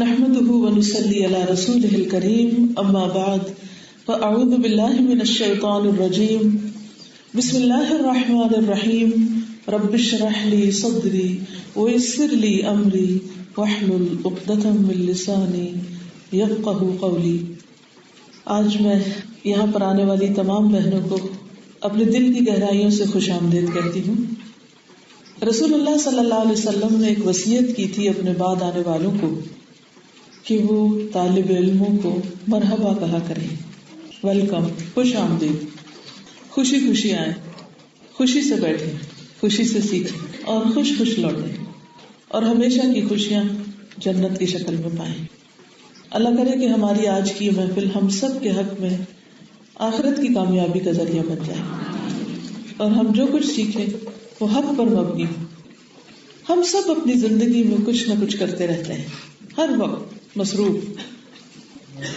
نحمده ونصلي على رسوله الكريم اما بعد فاعوذ بالله من الشيطان الرجيم بسم الله الرحمن الرحيم رب اشرح لي صدري ويسر لي امري واحلل عقدة من لساني يفقهوا قولي۔ آج میں یہاں پر آنے والی تمام بہنوں کو اپنے دل کی گہرائیوں سے خوش آمدید کہتی ہوں۔ رسول اللہ صلی اللہ علیہ وسلم نے ایک وصیت کی تھی اپنے بعد آنے والوں کو کہ وہ طالب علموں کو مرحبا کہا کریں، ویلکم، خوش آمدید، خوشی خوشی آئیں، خوشی سے بیٹھیں، خوشی سے سیکھیں اور خوش خوش لوٹیں اور ہمیشہ کی خوشیاں جنت کی شکل میں پائیں۔ اللہ کرے کہ ہماری آج کی محفل ہم سب کے حق میں آخرت کی کامیابی کا ذریعہ بن جائے اور ہم جو کچھ سیکھیں وہ حق پر مبنی ہو۔ ہم سب اپنی زندگی میں کچھ نہ کچھ کرتے رہتے ہیں، ہر وقت مصروف۔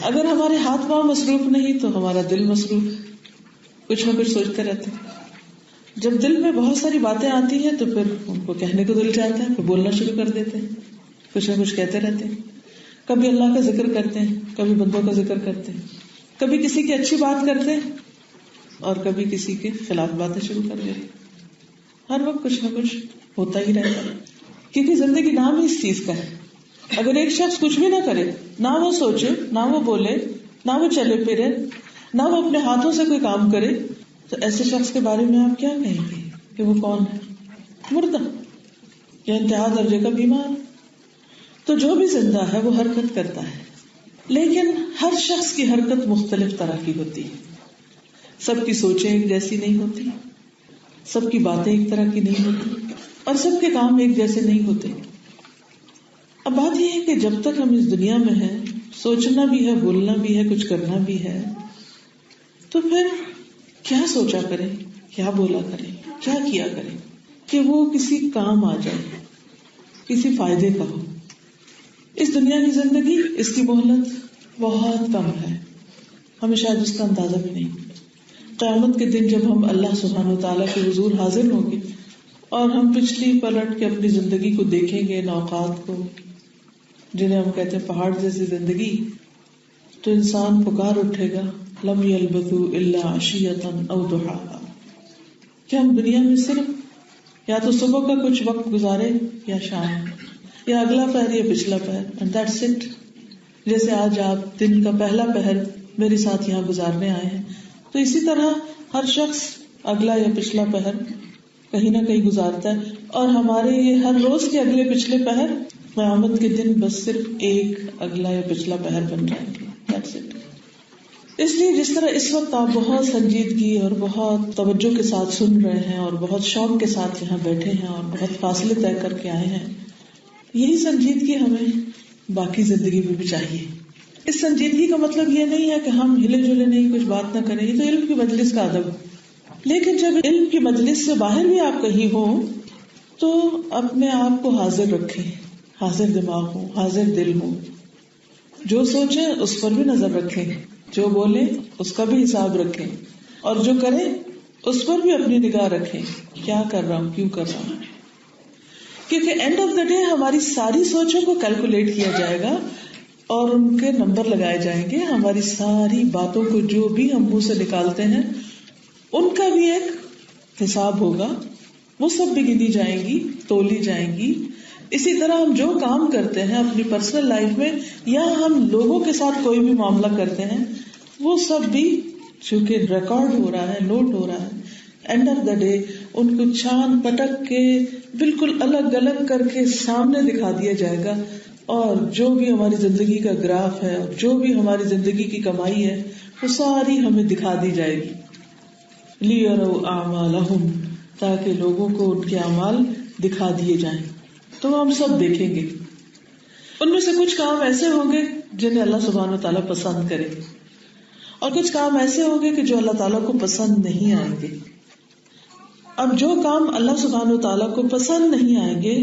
اگر ہمارے ہاتھ پاؤں مصروف نہیں تو ہمارا دل مصروف، کچھ نہ کچھ سوچتے رہتے ہیں۔ جب دل میں بہت ساری باتیں آتی ہیں تو پھر ان کو کہنے کو دل چاہتا ہے، پھر بولنا شروع کر دیتے ہیں، کچھ نہ کچھ کہتے رہتے ہیں۔ کبھی اللہ کا ذکر کرتے ہیں، کبھی بندوں کا ذکر کرتے ہیں، کبھی کسی کی اچھی بات کرتے ہیں اور کبھی کسی کے خلاف باتیں شروع کر دیتے ہیں۔ ہر وقت کچھ نہ کچھ ہوتا ہی رہتا ہے، کیونکہ زندگی نام ہی اس چیز کا ہے۔ اگر ایک شخص کچھ بھی نہ کرے، نہ وہ سوچے، نہ وہ بولے، نہ وہ چلے پھرے، نہ وہ اپنے ہاتھوں سے کوئی کام کرے، تو ایسے شخص کے بارے میں آپ کیا کہیں گے کہ وہ کون ہے؟ مردہ یا انتہا درجے کا بیمار۔ تو جو بھی زندہ ہے وہ حرکت کرتا ہے، لیکن ہر شخص کی حرکت مختلف طرح کی ہوتی ہے۔ سب کی سوچیں ایک جیسی نہیں ہوتی، سب کی باتیں ایک طرح کی نہیں ہوتی اور سب کے کام ایک جیسے نہیں ہوتے۔ اب بات یہ ہے کہ جب تک ہم اس دنیا میں ہیں، سوچنا بھی ہے، بولنا بھی ہے، کچھ کرنا بھی ہے، تو پھر کیا سوچا کریں، کیا بولا کریں، کیا کیا کریں کہ وہ کسی کام آ جائے، کسی فائدے کا ہو۔ اس دنیا کی زندگی، اس کی مہلت بہت کم ہے، ہمیں شاید اس کا اندازہ بھی نہیں۔ قیامت کے دن جب ہم اللہ سبحانہ و تعالیٰ کے حضور حاضر ہوں گے اور ہم پچھلی پلٹ کے اپنی زندگی کو دیکھیں گے، ان اوقات کو جنہیں ہم کہتے ہیں پہاڑ جیسی زندگی، تو انسان پکار اٹھے گا، لم یلبثوا الا عشیۃ او ضحاہا، کہ ہم دنیا میں صرف یا تو صبح کا کچھ وقت گزارے یا شام، یا اگلا پہر یا پچھلا پہر، اینڈ دیٹس اٹ۔ جیسے آج آپ دن کا پہلا پہر میرے ساتھ یہاں گزارنے آئے ہیں، تو اسی طرح ہر شخص اگلا یا پچھلا پہر کہیں نہ کہیں گزارتا ہے، اور ہمارے یہ ہر روز کے اگلے پچھلے پہر قیامت کے دن بس صرف ایک اگلا یا پچھلا پہر بن جائیں گے، دیٹس اٹ۔ اس لیے جس طرح اس وقت آپ بہت سنجیدگی اور بہت توجہ کے ساتھ سن رہے ہیں اور بہت شوق کے ساتھ یہاں بیٹھے ہیں اور بہت فاصلے طے کر کے آئے ہیں، یہی سنجیدگی ہمیں باقی زندگی میں بھی چاہیے۔ اس سنجیدگی کا مطلب یہ نہیں ہے کہ ہم ہلے جلے نہیں، کچھ بات نہ کریں، یہ تو علم کی مجلس کا ادب ہے۔ لیکن جب علم کی مجلس سے باہر بھی آپ کہیں ہوں تو اپنے آپ کو حاضر رکھیں، حاضر دماغ ہو، حاضر دل ہو، جو سوچیں اس پر بھی نظر رکھیں، جو بولیں اس کا بھی حساب رکھیں، اور جو کریں اس پر بھی اپنی نگاہ رکھیں، کیا کر رہا ہوں، کیوں کر رہا ہوں۔ کیونکہ اینڈ آف دا ڈے ہماری ساری سوچوں کو کیلکولیٹ کیا جائے گا اور ان کے نمبر لگائے جائیں گے۔ ہماری ساری باتوں کو جو بھی ہم منہ سے نکالتے ہیں ان کا بھی ایک حساب ہوگا، وہ سب بھی گنی جائیں گی، تولی جائیں گی۔ اسی طرح ہم جو کام کرتے ہیں اپنی پرسنل لائف میں یا ہم لوگوں کے ساتھ کوئی بھی معاملہ کرتے ہیں، وہ سب بھی چونکہ ریکارڈ ہو رہا ہے، نوٹ ہو رہا ہے، اینڈ آف دا ڈے ان کو چھان پٹک کے بالکل الگ الگ کر کے سامنے دکھا دیا جائے گا، اور جو بھی ہماری زندگی کا گراف ہے اور جو بھی ہماری زندگی کی کمائی ہے وہ ساری ہمیں دکھا دی جائے گی، لِيَرَوْا أَعْمَالَهُمْ، تاکہ لوگوں کو ان کے اعمال دکھا دیے جائیں، تو ہم سب دیکھیں گے۔ ان میں سے کچھ کام ایسے ہوں گے جنہیں اللہ سبحانہ و تعالیٰ پسند کرے گے، اور کچھ کام ایسے ہوں گے کہ جو اللہ تعالیٰ کو پسند نہیں آئیں گے۔ اب جو کام اللہ سبحانہ و تعالیٰ کو پسند نہیں آئیں گے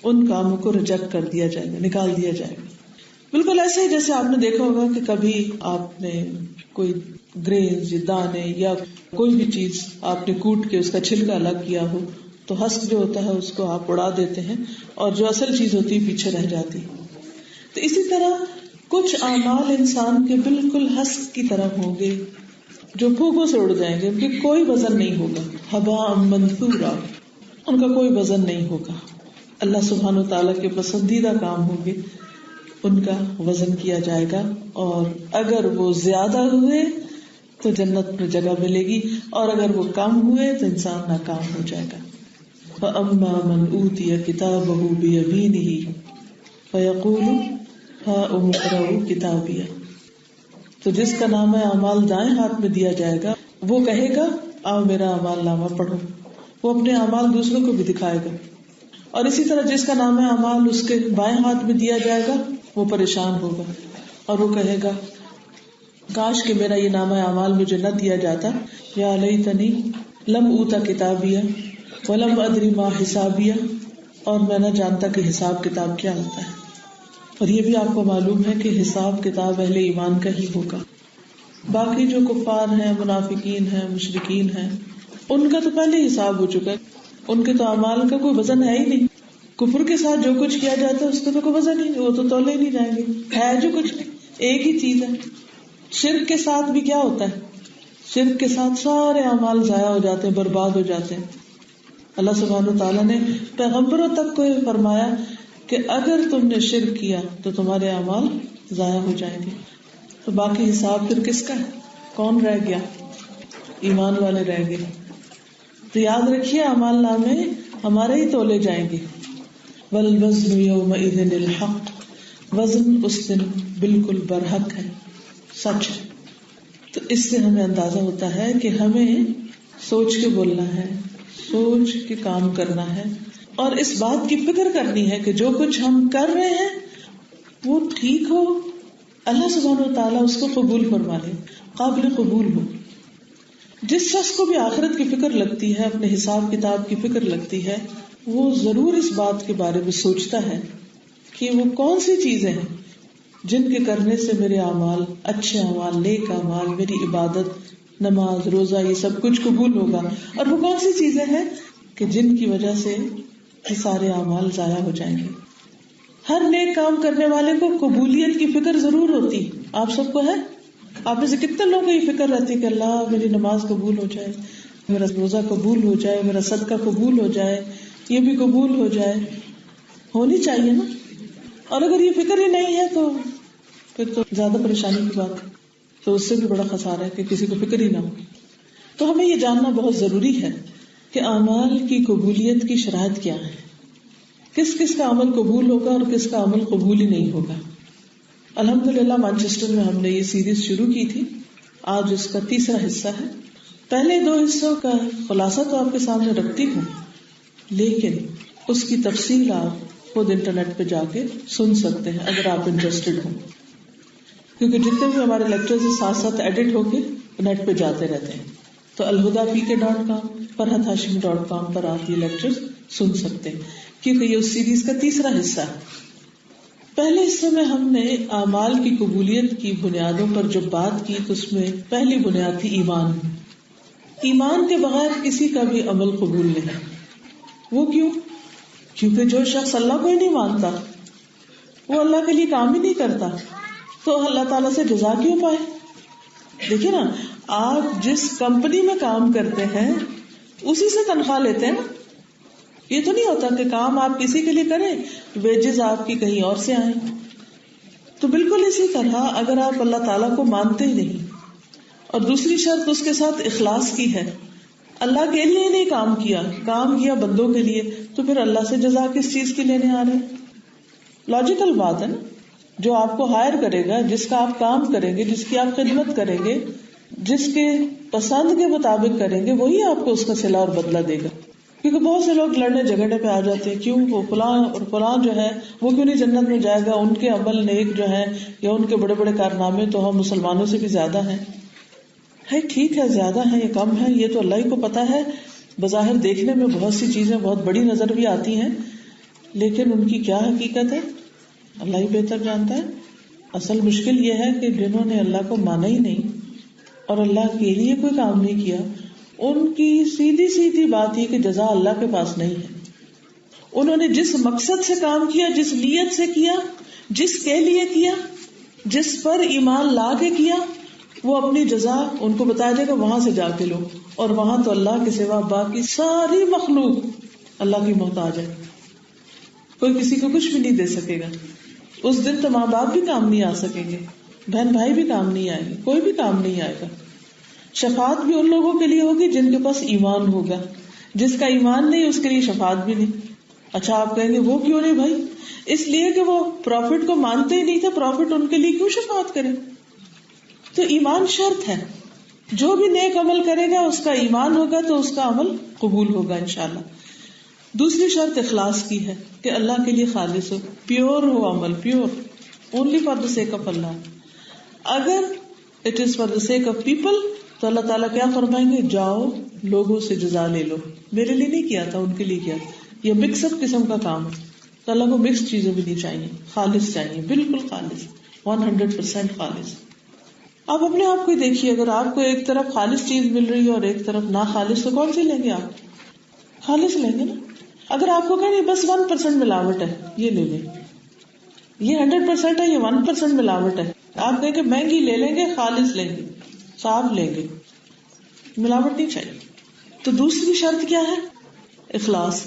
ان کاموں کو ریجیکٹ کر دیا جائے گا، نکال دیا جائے گا۔ بالکل ایسے ہی جیسے آپ نے دیکھا ہوگا کہ کبھی آپ نے کوئی گرینز یا دانے یا کوئی بھی چیز آپ نے کوٹ کے اس کا چھلکا الگ کیا ہو تو ہسک جو ہوتا ہے اس کو آپ اڑا دیتے ہیں اور جو اصل چیز ہوتی ہے پیچھے رہ جاتی ہے۔ تو اسی طرح کچھ اعمال انسان کے بالکل حسک کی طرح ہوں گے جو پھوکوں سے اڑ جائیں گے، ان کی کوئی وزن نہیں ہوگا، ہباء منثورا، ان کا کوئی وزن نہیں ہوگا. اللہ سبحانہ و تعالیٰ کے پسندیدہ کام ہوں گے، ان کا وزن کیا جائے گا، اور اگر وہ زیادہ ہوئے تو جنت میں جگہ ملے گی، اور اگر وہ کم ہوئے تو انسان ناکام ہو جائے گا. فَأَمَّا مَنْ أُوتِيَ كِتَابَهُ بِيَمِينِهِ فَيَقُولُ هَاؤُمُ اقْرَءُوا كِتَابِيَهْ، تو جس کا نامہ اعمال دائیں ہاتھ میں دیا جائے گا وہ کہے گا آؤ میرا اعمال نامہ پڑھو. وہ اپنے اعمال دوسروں کو بھی دکھائے گا. اور اسی طرح جس کا نامہ اعمال اس کے بائیں ہاتھ میں دیا جائے گا وہ پریشان ہوگا اور وہ کہے گا کاش کہ میرا یہ نامہ اعمال مجھے نہ دیا جاتا. یا لیتنی لم اوتا کتابیہ ولم ادری ما حسابیہ، اور میں نہ جانتا کہ حساب کتاب کیا ہوتا ہے. اور یہ بھی آپ کو معلوم ہے کہ حساب کتاب اہل ایمان کا ہی ہوگا. باقی جو کفار ہیں، منافقین ہیں، مشرکین ہیں، ان کا تو پہلے ہی حساب ہو چکا ہے. ان کے تو اعمال کا کوئی وزن ہے ہی نہیں. کفر کے ساتھ جو کچھ کیا جاتا ہے اس کا تو کوئی وزن ہی نہیں، وہ تو تولے نہیں جائیں گے، ہے جو کچھ نہیں، ایک ہی چیز ہے. شرک کے ساتھ بھی کیا ہوتا ہے؟ شرک کے ساتھ سارے اعمال ضائع ہو جاتے ہیں، برباد ہو جاتے ہیں. اللہ سبحانہ وتعالیٰ نے پیغمبروں تک کو یہ فرمایا کہ اگر تم نے شرک کیا تو تمہارے اعمال ضائع ہو جائیں گے. تو باقی حساب پھر کس کا ہے؟ کون رہ گیا؟ ایمان والے رہ گئے. تو یاد رکھیے اعمال نامے ہمارے ہی تولے جائیں گے. والوزن یومئذ الحق، وزن اس دن بالکل برحق ہے، سچ ہے. تو اس سے ہمیں اندازہ ہوتا ہے کہ ہمیں سوچ کے بولنا ہے، سوچ کے کام کرنا ہے، اور اس بات کی فکر کرنی ہے کہ جو کچھ ہم کر رہے ہیں وہ ٹھیک ہو، اللہ سبحانہ و تعالیٰ اس کو قبول فرما لے، قابل قبول ہو. جس شخص کو بھی آخرت کی فکر لگتی ہے، اپنے حساب کتاب کی فکر لگتی ہے، وہ ضرور اس بات کے بارے میں سوچتا ہے کہ وہ کون سی چیزیں ہیں جن کے کرنے سے میرے اعمال، اچھے اعمال، نیک اعمال، میری عبادت، نماز، روزہ، یہ سب کچھ قبول ہوگا، اور وہ کون سی چیزیں ہیں کہ جن کی وجہ سے یہ سارے اعمال ضائع ہو جائیں گے. ہر نیک کام کرنے والے کو قبولیت کی فکر ضرور ہوتی. آپ سب کو ہے؟ آپ میں سے کتنے لوگوں کو یہ فکر رہتی ہے کہ اللہ میری نماز قبول ہو جائے، میرا روزہ قبول ہو جائے، میرا صدقہ قبول ہو جائے، یہ بھی قبول ہو جائے. ہونی چاہیے نا. اور اگر یہ فکر ہی نہیں ہے تو پھر تو زیادہ پریشانی کی بات ہے. تو اس سے بھی بڑا خسارہ ہے کہ کسی کو فکر ہی نہ ہو. تو ہمیں یہ جاننا بہت ضروری ہے کہ اعمال کی قبولیت کی شرائط کیا ہے، کس کس کا عمل قبول ہوگا اور کس کا عمل قبول ہی نہیں ہوگا. الحمدللہ مانچسٹر میں ہم نے یہ سیریز شروع کی تھی، آج اس کا تیسرا حصہ ہے. پہلے 2 حصوں کا خلاصہ تو آپ کے سامنے رکھتی ہوں، لیکن اس کی تفصیل آپ خود انٹرنیٹ پہ جا کے سن سکتے ہیں اگر آپ انٹرسٹڈ ہوں، کیونکہ جتنے بھی ہمارے لیکچرز ساتھ ساتھ ایڈٹ ہو کے نیٹ پہ جاتے رہتے ہیں. تو alhuda.pk.com، farhathashimi.com پر آپ یہ لیکچرز سن سکتے ہیں، کیونکہ یہ اس سیریز کا تیسرا حصہ ہے. پہلے حصے میں ہم نے اعمال کی قبولیت کی بنیادوں پر جو بات کی تو اس میں پہلی بنیاد تھی ایمان. ایمان کے بغیر کسی کا بھی عمل قبول نہیں. وہ کیوں؟ کیونکہ جو شخص اللہ کو ہی نہیں مانتا، وہ اللہ کے لیے کام ہی نہیں کرتا، تو اللہ تعالیٰ سے جزا کیوں پائے؟ دیکھیں نا، آپ جس کمپنی میں کام کرتے ہیں اسی سے تنخواہ لیتے ہیں نا. یہ تو نہیں ہوتا کہ کام آپ کسی کے لیے کریں، ویجز آپ کی کہیں اور سے آئیں. تو بالکل اسی طرح اگر آپ اللہ تعالیٰ کو مانتے ہی نہیں اور دوسری شرط اس کے ساتھ اخلاص کی ہے، اللہ کے لیے نہیں کام کیا بندوں کے لیے، تو پھر اللہ سے جزا کس چیز کی لینے آ رہے ہیں؟ لاجیکل بات ہے نا. جو آپ کو ہائر کرے گا، جس کا آپ کام کریں گے، جس کی آپ خدمت کریں گے، جس کے پسند کے مطابق کریں گے، وہی آپ کو اس کا صلہ اور بدلہ دے گا. کیونکہ بہت سے لوگ لڑنے جھگڑنے پہ آ جاتے ہیں، کیوں وہ فلاں اور فلاں جو ہے وہ کیوں نہیں جنت میں جائے گا، ان کے عمل نیک جو ہے یا ان کے بڑے بڑے کارنامے تو ہم مسلمانوں سے بھی زیادہ ہیں. ہے ٹھیک ہے، زیادہ ہیں یا کم ہیں یہ تو اللہ ہی کو پتا ہے. بظاہر دیکھنے میں بہت سی چیزیں بہت بڑی نظر بھی آتی ہیں، لیکن ان کی کیا حقیقت ہے اللہ ہی بہتر جانتا ہے. اصل مشکل یہ ہے کہ جنہوں نے اللہ کو مانا ہی نہیں اور اللہ کے لیے کوئی کام نہیں کیا، ان کی سیدھی سیدھی بات یہ کہ جزا اللہ کے پاس نہیں ہے. انہوں نے جس مقصد سے کام کیا، جس نیت سے کیا، جس کے لیے کیا، جس پر ایمان لا کے کیا، وہ اپنی جزا ان کو بتایا جائے گا، وہاں سے جا کے لو. اور وہاں تو اللہ کے سوا باقی ساری مخلوق اللہ کی محتاج ہے، کوئی کسی کو کچھ بھی نہیں دے سکے گا. اس دن تو ماں باپ بھی کام نہیں آ سکیں گے، بہن بھائی بھی کام نہیں آئیں گے، کوئی بھی کام نہیں آئے گا. شفاعت بھی ان لوگوں کے لیے ہوگی جن کے پاس ایمان ہوگا، جس کا ایمان نہیں اس کے لیے شفاعت بھی نہیں. اچھا آپ کہیں گے وہ کیوں نہیں بھائی؟ اس لیے کہ وہ پروفٹ کو مانتے ہی نہیں تھے، پروفٹ ان کے لیے کیوں شفاعت کرے؟ تو ایمان شرط ہے. جو بھی نیک عمل کرے گا اس کا ایمان ہوگا تو اس کا عمل قبول ہوگا انشاءاللہ. دوسری شرط اخلاص کی ہے کہ اللہ کے لیے خالص ہو، پیور ہو عمل، pure, only for the sake of Allah. اگر it is for the sake of people تو اللہ تعالیٰ کیا فرمائیں گے؟ جاؤ لوگوں سے جزا لے لو، میرے لیے نہیں کیا تھا ان کے لیے کیا. یہ مکس اپ قسم کا کام ہے. تو اللہ کو مکس چیزیں بھی نہیں چاہیے، خالص چاہیے، بالکل خالص، 100% خالص. آپ اپنے آپ کو دیکھیے، اگر آپ کو ایک طرف خالص چیز مل رہی ہے اور ایک طرف نہ خالص، تو کون سی لیں گے آپ؟ خالص لیں گے نا. اگر آپ کو کہیں بس 1% ملاوٹ ہے یہ لے لیں، یہ 100% ہے، یہ 1% ملاوٹ ہے، آپ کہیں کہ مہنگی لے لیں گے، خالص لیں گے، صاف لیں گے، ملاوٹ نہیں چاہیے. تو دوسری شرط کیا ہے؟ اخلاص.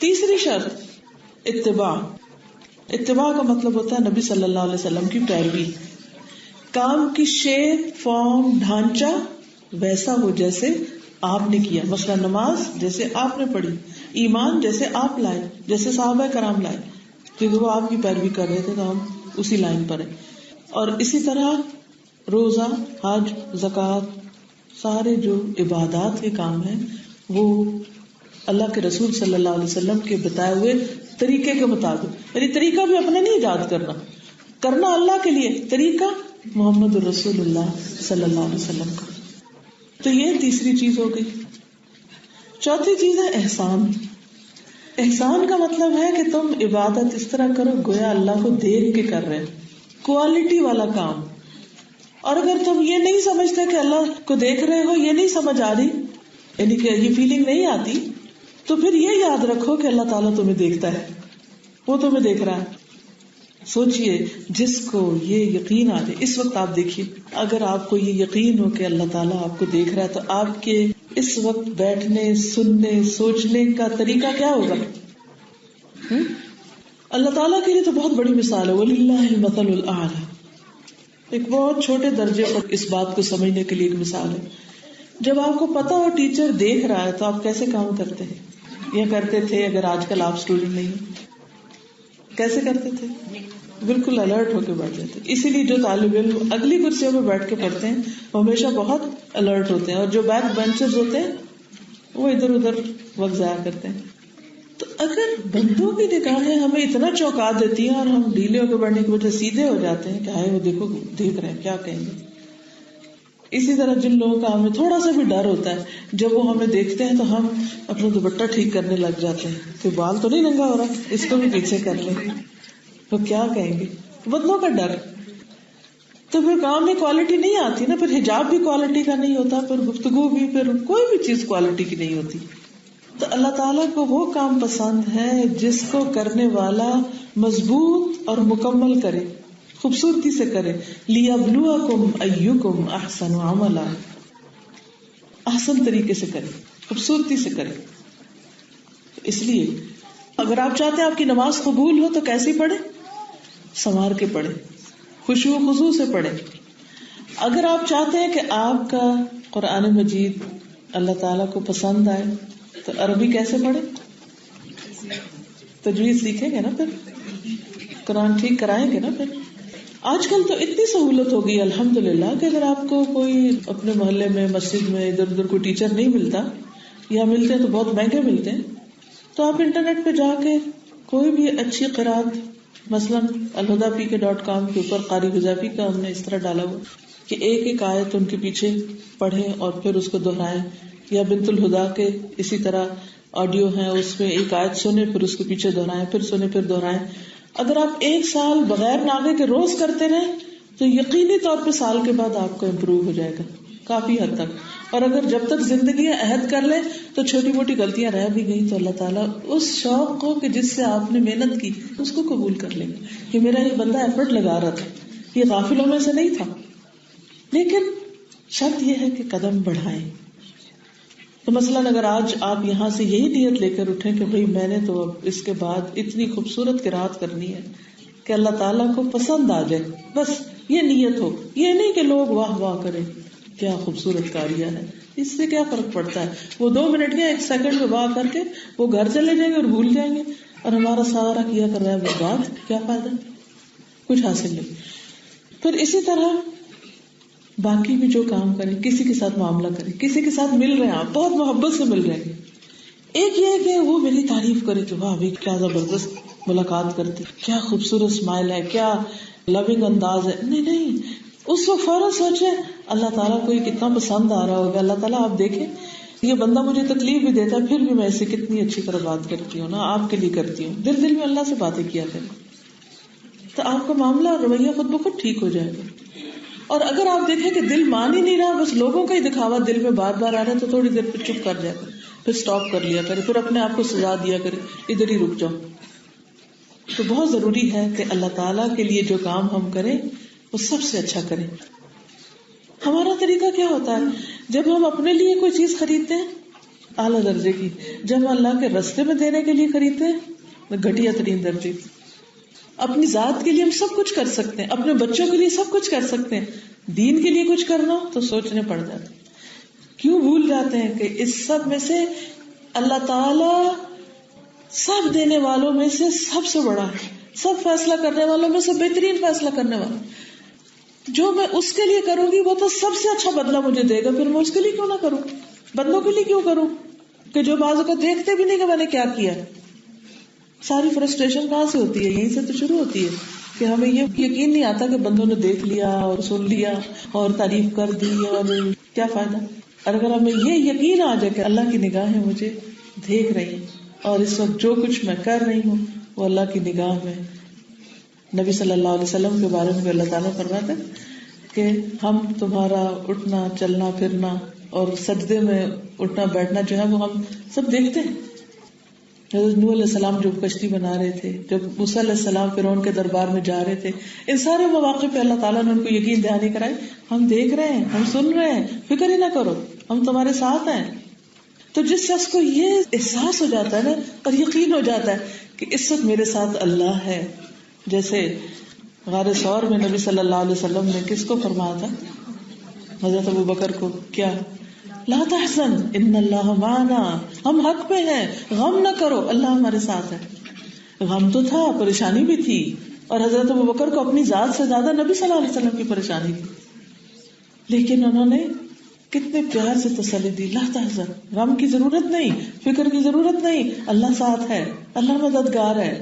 تیسری شرط اتباع. اتباع کا مطلب ہوتا ہے نبی صلی اللہ علیہ وسلم کی پیروی. کام کی شیپ، فارم، ڈھانچہ ویسا ہو جیسے آپ نے کیا. مثلا نماز جیسے آپ نے پڑھی، ایمان جیسے آپ لائے، جیسے صحابہ کرام لائے، کیونکہ وہ آپ کی پیروی کر رہے تھے تو ہم اسی لائن پر ہیں. اور اسی طرح روزہ، حج، زکوٰۃ، سارے جو عبادات کے کام ہیں وہ اللہ کے رسول صلی اللہ علیہ وسلم کے بتائے ہوئے طریقے کے مطابق. یعنی طریقہ بھی اپنا نہیں ایجاد کرنا اللہ کے لیے، طریقہ محمد رسول اللہ صلی اللہ علیہ وسلم کا. تو یہ تیسری چیز ہو گئی. چوتھی چیز ہے احسان. احسان کا مطلب ہے کہ تم عبادت اس طرح کرو گویا اللہ کو دیکھ کے کر رہے، کوالٹی والا کام. اور اگر تم یہ نہیں سمجھتے کہ اللہ کو دیکھ رہے ہو، یہ نہیں سمجھ آ رہی، یعنی کہ یہ فیلنگ نہیں آتی، تو پھر یہ یاد رکھو کہ اللہ تعالیٰ تمہیں دیکھتا ہے، وہ تمہیں دیکھ رہا ہے. سوچئے جس کو یہ یقین آ جائے، اس وقت آپ دیکھیے، اگر آپ کو یہ یقین ہو کہ اللہ تعالیٰ آپ کو دیکھ رہا ہے تو آپ کے اس وقت بیٹھنے، سننے، سوچنے کا طریقہ کیا ہوگا؟ اللہ تعالیٰ کے لیے تو بہت بڑی مثال ہے، وَلِلَّهِ الْمَثَلُ الْأَعْلَى. ایک بہت چھوٹے درجے پر اس بات کو سمجھنے کے لیے ایک مثال ہے. جب آپ کو پتا ہو ٹیچر دیکھ رہا ہے تو آپ کیسے کام کرتے ہیں یا کرتے تھے؟ اگر آج کل آپ اسٹوڈنٹ نہیں ہیں، کیسے کرتے تھے؟ بالکل الرٹ ہو کے بیٹھ جاتے. اسی لیے جو طالب علم اگلی کرسیوں میں بیٹھ کے پڑھتے ہیں وہ ہمیشہ بہت الرٹ ہوتے ہیں، اور جو بیک بینچرز ہوتے ہیں وہ ادھر ادھر وقت ضائع کرتے ہیں. تو اگر بندوں کی نگاہیں ہمیں اتنا چونکا دیتی ہیں اور ہم ڈھیلے ہو کے بڑھنے کی وجہ سیدھے ہو جاتے ہیں کہ ہائے وہ دیکھو دیکھ رہے ہیں، کیا کہیں گے. اسی طرح جن لوگوں کا ہمیں تھوڑا سا بھی ڈر ہوتا ہے، جب وہ ہمیں دیکھتے ہیں تو ہم اپنا دوپٹہ ٹھیک کرنے لگ جاتے ہیں کہ بال تو نہیں ننگا ہو رہا، اس کو بھی پیچھے کر لیں، تو کیا کہیں گے. بندوں کا ڈر. تو پھر کام میں کوالٹی نہیں آتی نا، پھر حجاب بھی کوالٹی کا نہیں ہوتا، پھر گفتگو بھی، پھر کوئی بھی چیز کوالٹی کی نہیں ہوتی. تو اللہ تعالیٰ کو وہ کام پسند ہے جس کو کرنے والا مضبوط اور مکمل کرے، خوبصورتی سے کرے. لِيَبْلُوَكُمْ أَيُّكُمْ أَحْسَنُ عَمَلًا، احسن طریقے سے کرے، خوبصورتی سے کرے. اس لیے اگر آپ چاہتے ہیں آپ کی نماز قبول ہو تو کیسی پڑھے؟ سنوار کے پڑھے، خشوع و خضوع سے پڑھے. اگر آپ چاہتے ہیں کہ آپ کا قرآن مجید اللہ تعالیٰ کو پسند آئے تو عربی کیسے پڑھے؟ تجوید سیکھیں گے نا، پھر قرآن ٹھیک کرائیں گے نا. پھر آج کل تو اتنی سہولت ہو گئی الحمدللہ کہ اگر آپ کو کوئی اپنے محلے میں، مسجد میں ادھر ادھر کوئی ٹیچر نہیں ملتا، یا ملتے ہیں تو بہت مہنگے ملتے ہیں، تو آپ انٹرنیٹ پہ جا کے کوئی بھی اچھی قرات، مثلا alhuda.com کے اوپر قاری حذیفی کا ہم نے اس طرح ڈالا ہوا کہ ایک ایک آیت ان کے پیچھے پڑھیں اور پھر اس کو دہرائیں، یا بنت الہدا کے اسی طرح آڈیو ہیں، اس میں ایک آیت سنیں پھر اس کے پیچھے دہرائیں، پھر سنیں پھر دہرائیں. اگر آپ 1 سال بغیر ناغے کے روز کرتے رہیں تو یقینی طور پہ سال کے بعد آپ کو امپروو ہو جائے گا کافی حد تک. اور اگر جب تک زندگی عہد کر لیں تو چھوٹی موٹی غلطیاں رہ بھی گئی تو اللہ تعالیٰ اس شوق کو کہ جس سے آپ نے محنت کی اس کو قبول کر لیں گے کہ میرا یہ بندہ ایفرٹ لگا رہا تھا، یہ غافلوں میں سے نہیں تھا. لیکن شرط یہ ہے کہ قدم بڑھائیں. تو مثلاً اگر آج آپ یہاں سے یہی نیت لے کر اٹھیں کہ بھئی میں نے تو اب اس کے بعد اتنی خوبصورت قرات کرنی ہے کہ اللہ تعالیٰ کو پسند آ جائے، بس یہ نیت ہو، یہ نہیں کہ لوگ واہ واہ کریں کیا خوبصورت کاریہ ہے. اس سے کیا فرق پڑتا ہے؟ وہ 2 منٹ یا 1 سیکنڈ میں واہ کر کے وہ گھر چلے جائیں گے اور بھول جائیں گے، اور ہمارا سارا کیا کر رہا ہے برباد. کیا فائدہ؟ کچھ حاصل نہیں. پھر اسی طرح باقی بھی جو کام کریں، کسی کے ساتھ معاملہ کریں، کسی کے ساتھ مل رہے ہیں، آپ بہت محبت سے مل رہے ہیں، ایک یہ ہے کہ وہ میری تعریف کرے کہ واہ بھی کیا زبردست ملاقات کرتی، کیا خوبصورت اسمائل ہے، کیا لونگ انداز ہے. نہیں، اس وقت فوراً سوچے اللہ تعالیٰ کو یہ کتنا پسند آ رہا ہوگا. اللہ تعالیٰ آپ دیکھیں یہ بندہ مجھے تکلیف بھی دیتا ہے پھر بھی میں اسے کتنی اچھی طرح بات کرتی ہوں نا، آپ کے لیے کرتی ہوں. دل میں اللہ سے باتیں کیا کریں تو آپ کا معاملہ اور رویہ خود بخود ٹھیک ہو جائے گا. اور اگر آپ دیکھیں کہ دل مان ہی نہیں رہا، بس لوگوں کا ہی دکھاوا دل میں بار بار آ رہا ہے، تو تھوڑی دیر پہ چپ کر جائے کرے، پھر سٹاپ کر لیا کرے، پھر اپنے آپ کو سزا دیا کرے ادھر ہی رک جاؤ. تو بہت ضروری ہے کہ اللہ تعالیٰ کے لیے جو کام ہم کریں وہ سب سے اچھا کریں. ہمارا طریقہ کیا ہوتا ہے جب ہم اپنے لیے کوئی چیز خریدتے ہیں اعلیٰ درجے کی، جب ہم اللہ کے راستے میں دینے کے لیے خریدتے ہیں گھٹیا ترین درجے کی. اپنی ذات کے لیے ہم سب کچھ کر سکتے ہیں، اپنے بچوں کے لیے سب کچھ کر سکتے ہیں، دین کے لیے کچھ کرنا تو سوچنے پڑ جاتے ہیں. کیوں بھول جاتے ہیں کہ اس سب میں سے اللہ تعالی سب دینے والوں میں سے سب سے بڑا ہے، سب فیصلہ کرنے والوں میں سے بہترین فیصلہ کرنے والا. جو میں اس کے لیے کروں گی وہ تو سب سے اچھا بدلہ مجھے دے گا، پھر میں اس کے لیے کیوں نہ کروں، بندوں کے لیے کیوں کروں کہ جو بعض اوقات دیکھتے بھی نہیں کہ میں نے کیا کیا. ساری فرسٹریشن کہاں سے ہوتی ہے؟ یہیں سے تو شروع ہوتی ہے کہ ہمیں یہ یقین نہیں آتا کہ بندوں نے دیکھ لیا اور سن لیا اور تعریف کر دی اور کیا فائدہ. اور اگر ہمیں یہ یقین آ جائے کہ اللہ کی نگاہیں مجھے دیکھ رہی ہیں اور اس وقت جو کچھ میں کر رہی ہوں وہ اللہ کی نگاہ میں. نبی صلی اللہ علیہ وسلم کے بارے میں اللہ تعالیٰ فرماتا ہے کہ ہم تمہارا اٹھنا چلنا پھرنا اور سجدے میں اٹھنا بیٹھنا جو ہے وہ ہم سب دیکھتے ہیں. حضرت نوح علیہ السلام جب کشتی بنا رہے تھے، جب موسیٰ علیہ السلام فرعون کے دربار میں جا رہے تھے، ان سارے مواقع پہ اللہ تعالیٰ نے ان کو یقین دہانی کرائی، ہم دیکھ رہے ہیں، ہم سن رہے ہیں، فکر ہی نہ کرو، ہم تمہارے ساتھ ہیں. تو جس شخص کو یہ احساس ہو جاتا ہے نا اور یقین ہو جاتا ہے کہ اس وقت میرے ساتھ اللہ ہے، جیسے غار ثور میں نبی صلی اللہ علیہ وسلم نے کس کو فرمایا تھا؟ حضرت ابو بکر کو، کیا لا تحزن ان اللہ معنا، ہم حق پہ ہیں، غم نہ کرو، اللہ ہمارے ساتھ ہے. غم تو تھا، پریشانی بھی تھی، اور حضرت ابو بکر کو اپنی ذات سے زیادہ نبی صلی اللہ علیہ وسلم کی پریشانی تھی، لیکن انہوں نے کتنے پیار سے تسلی دی. لا تحزن، غم کی ضرورت نہیں، فکر کی ضرورت نہیں، اللہ ساتھ ہے، اللہ مددگار ہے،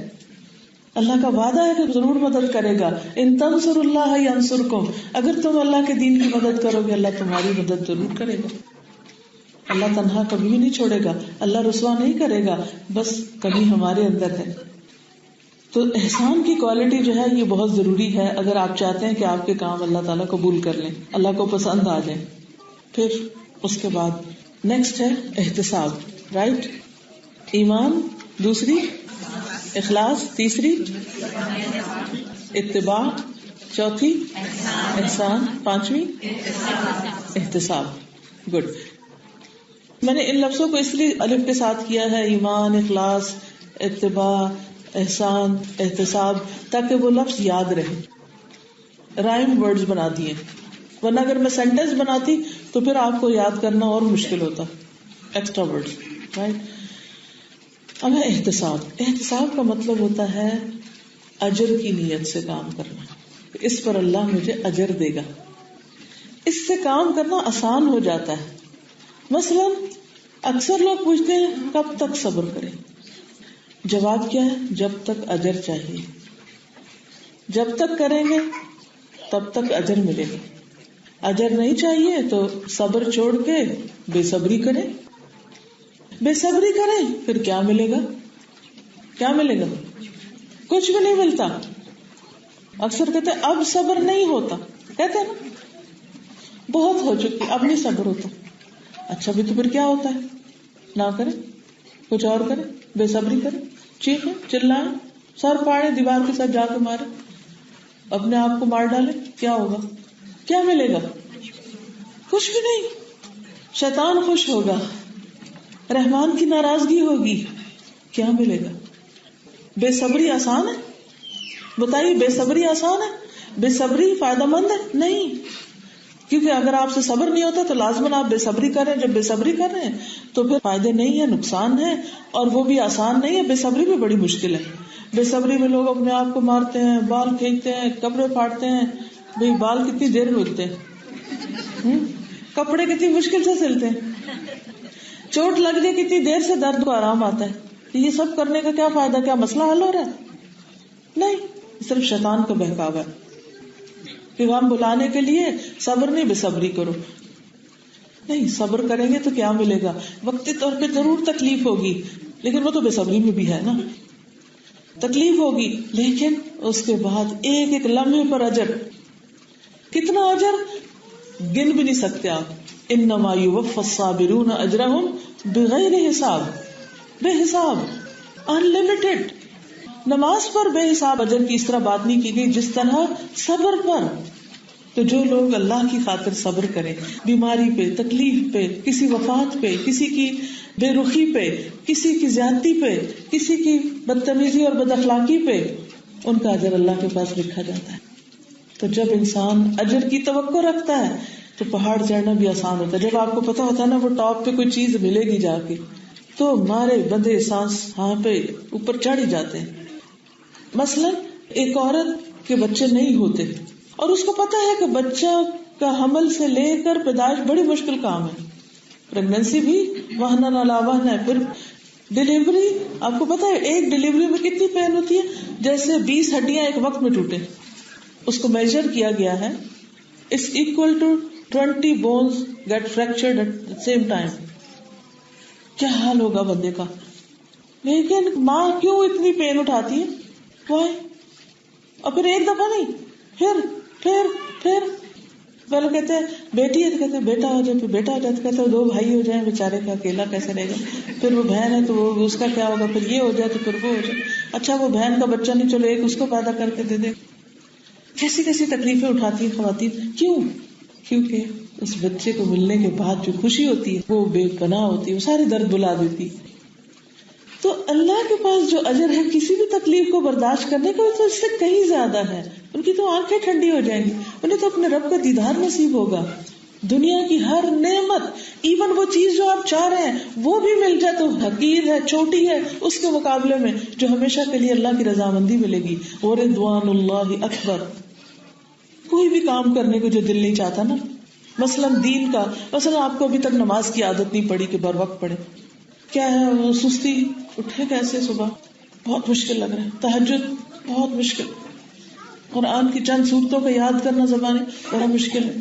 اللہ کا وعدہ ہے کہ ضرور مدد کرے گا. ان تنصروا اللہ ینصرکم، اگر تم اللہ کے دین کی مدد کرو گے اللہ تمہاری مدد ضرور کرے گا. اللہ تنہا کبھی بھی نہیں چھوڑے گا، اللہ رسوا نہیں کرے گا، بس کمی ہمارے اندر ہے. تو احسان کی کوالٹی جو ہے یہ بہت ضروری ہے اگر آپ چاہتے ہیں کہ آپ کے کام اللہ تعالیٰ قبول کر لیں، اللہ کو پسند آ جائیں. پھر اس کے بعد نیکسٹ ہے احتساب، رائٹ؟ ایمان، دوسری اخلاص، تیسری اتباع، چوتھی احسان، پانچویں احتساب. گڈ. میں نے ان لفظوں کو اس لیے الف کے ساتھ کیا ہے، ایمان، اخلاص، اتباع، احسان، احتساب، تاکہ وہ لفظ یاد رہے. رائم ورڈز بنا دیے، ورنہ اگر میں سینٹینس بناتی تو پھر آپ کو یاد کرنا اور مشکل ہوتا، ایکسٹرا ورڈز، رائٹ. اب ہے احتساب. احتساب کا مطلب ہوتا ہے اجر کی نیت سے کام کرنا، اس پر اللہ مجھے اجر دے گا. اس سے کام کرنا آسان ہو جاتا ہے. مثلا اکثر لوگ پوچھتے ہیں کب تک صبر کریں؟ جواب کیا ہے؟ جب تک اجر چاہیے. جب تک کریں گے تب تک اجر ملے گا. اجر نہیں چاہیے تو صبر چھوڑ کے بے صبری کریں. بے صبری کریں پھر کیا ملے گا؟ کیا ملے گا؟ کچھ بھی نہیں ملتا. اکثر کہتے ہیں اب صبر نہیں ہوتا، کہتے ہیں نا بہت ہو چکی اب نہیں صبر ہوتا. اچھا بھی تو پھر کیا ہوتا ہے؟ نہ کرے، کچھ اور کرے، بے صبری کرے، چیخے، چلائے، سر پاڑے، دیوار کے ساتھ جا کے مارے، اپنے آپ کو مار ڈالے، کیا ہوگا؟ کیا ملے گا؟ کچھ بھی نہیں. شیطان خوش ہوگا، رحمان کی ناراضگی ہوگی، کیا ملے گا؟ بے صبری آسان ہے؟ بتائیے، بے صبری آسان ہے؟ بے صبری فائدہ مند ہے؟ نہیں، کیونکہ اگر آپ سے صبر نہیں ہوتا تو لازماً آپ بے صبری کر رہے ہیں. جب بے صبری کر رہے ہیں تو پھر فائدے نہیں ہے، نقصان ہے، اور وہ بھی آسان نہیں ہے. بے صبری بھی بڑی مشکل ہے. بے صبری میں لوگ اپنے آپ کو مارتے ہیں، بال پھینکتے ہیں، کپڑے پھاڑتے ہیں. بھئی بال کتنی دیر روکتے ہیں، کپڑے کتنی مشکل سے سلتے ہیں، چوٹ لگ جائے کتنی دیر سے درد کو آرام آتا ہے. یہ سب کرنے کا کیا فائدہ؟ کیا مسئلہ حل ہو رہا ہے؟ نہیں، صرف شیطان کا بہکاوا ہے. پیغام بلانے کے لیے صبر نہیں، بے صبری کرو. نہیں، صبر کریں گے تو کیا ملے گا؟ وقتی طور پہ ضرور تکلیف ہوگی، لیکن وہ تو بے صبری میں بھی ہے نا. تکلیف ہوگی لیکن اس کے بعد ایک ایک لمحے پر اجر. کتنا اجر گن بھی نہیں سکتے آپ. انما یوفی الصابرون اجرهم بغیر حساب، بے حساب، انلمیٹڈ. نماز پر بے حساب اجر کی اس طرح بات نہیں کی گئی جس طرح صبر پر. تو جو لوگ اللہ کی خاطر صبر کریں، بیماری پہ، تکلیف پہ، کسی وفات پہ، کسی کی بے رخی پہ، کسی کی زیادتی پہ، کسی کی بدتمیزی اور بد اخلاقی پہ، ان کا اجر اللہ کے پاس لکھا جاتا ہے. تو جب انسان اجر کی توقع رکھتا ہے تو پہاڑ چڑھنا بھی آسان ہوتا ہے. جب آپ کو پتا ہوتا ہے نا وہ ٹاپ پہ کوئی چیز ملے گی جا کے، تو مارے بندے سانس ہاں پہ اوپر چڑھ ہی جاتے ہیں. مثلا ایک عورت کے بچے نہیں ہوتے اور اس کو پتا ہے کہ بچہ کا حمل سے لے کر پیدائش بڑی مشکل کام ہے. پریگنینسی بھی وہن علی وہن ہے، پھر ڈیلیوری. آپ کو پتا ہے ایک ڈیلیوری میں کتنی پین ہوتی ہے؟ جیسے 20 ہڈیاں ایک وقت میں ٹوٹے. اس کو میجر کیا گیا ہے، it's equal to 20 bones get fractured at the same time. کیا حال ہوگا بندے کا؟ لیکن ماں کیوں اتنی پین اٹھاتی ہے؟ Why؟ اور پھر ایک دفعہ نہیں، پھر پہلے کہتے ہیں بیٹی ہے تو کہتے ہیں بیٹا ہو جائے، پھر بیٹا ہو جائے تو کہتے ہیں 2 بھائی ہو جائیں، بیچارے کا اکیلا کیسے رہے گا. پھر وہ بہن ہے تو وہ اس کا کیا ہوگا، پھر یہ ہو جائے تو پھر وہ ہو جائے. اچھا وہ بہن کا بچہ نہیں، چلو ایک اس کو پیدا کر کے دے دے. کیسی کیسی تکلیفیں اٹھاتی ہیں خواتین. کیوں؟ کیونکہ اس بچے کو ملنے کے بعد جو خوشی ہوتی ہے وہ بے پناہ ہوتی ہے، وہ سارے درد بلا دیتی. تو اللہ کے پاس جو اجر ہے کسی بھی تکلیف کو برداشت کرنے کا، تو اس سے کہیں زیادہ ہے. ان کی تو آنکھیں ٹھنڈی ہو جائیں گی، انہیں تو اپنے رب کا دیدار نصیب ہوگا. دنیا کی ہر نعمت، ایون وہ چیز جو آپ چاہ رہے ہیں وہ بھی مل جائے تو حقیر ہے، چھوٹی ہے اس کے مقابلے میں جو ہمیشہ کے لیے اللہ کی رضامندی ملے گی. ورضوان اللہ اکبر. کوئی بھی کام کرنے کو جو دل نہیں چاہتا نا، مثلا دین کا، مثلا آپ کو ابھی تک نماز کی عادت نہیں پڑی کہ بر وقت پڑھے، کیا ہے وہ سستی، اٹھے کیسے صبح، بہت مشکل لگ رہا ہے. تہجد بہت مشکل، قرآن کی چند صورتوں کا یاد کرنا زبانیں بڑا مشکل ہے.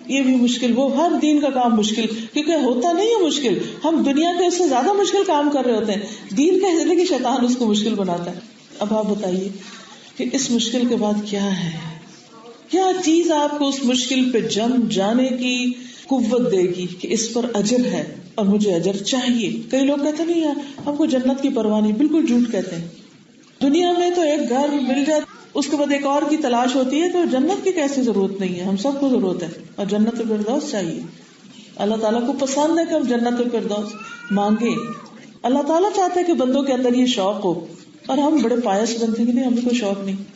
یہ بھی مشکل، وہ ہر دین کا کام مشکل، کیونکہ ہوتا نہیں ہے مشکل، ہم دنیا کے اس سے زیادہ مشکل کام کر رہے ہوتے ہیں. دین کا ہے کہ شیطان اس کو مشکل بناتا ہے. اب آپ بتائیے کہ اس مشکل کے بعد کیا ہے، کیا چیز آپ کو اس مشکل پہ جم جانے کی قوت دے گی کہ اس پر اجر ہے اور مجھے اجر چاہیے. کئی لوگ کہتے نہیں یار ہم کو جنت کی پرواہ نہیں، بالکل جھوٹ کہتے ہیں. دنیا میں تو ایک گھر مل جائے اس کے بعد ایک اور کی تلاش ہوتی ہے، تو جنت کی کیسے ضرورت نہیں ہے؟ ہم سب کو ضرورت ہے اور جنت الفردوس چاہیے. اللہ تعالیٰ کو پسند ہے کہ ہم جنت الفردوس مانگے. اللہ تعالیٰ چاہتا ہے کہ بندوں کے اندر یہ شوق ہو، اور ہم بڑے پائس بنتے ہیں کہ نہیں ہمیں کوئی شوق نہیں.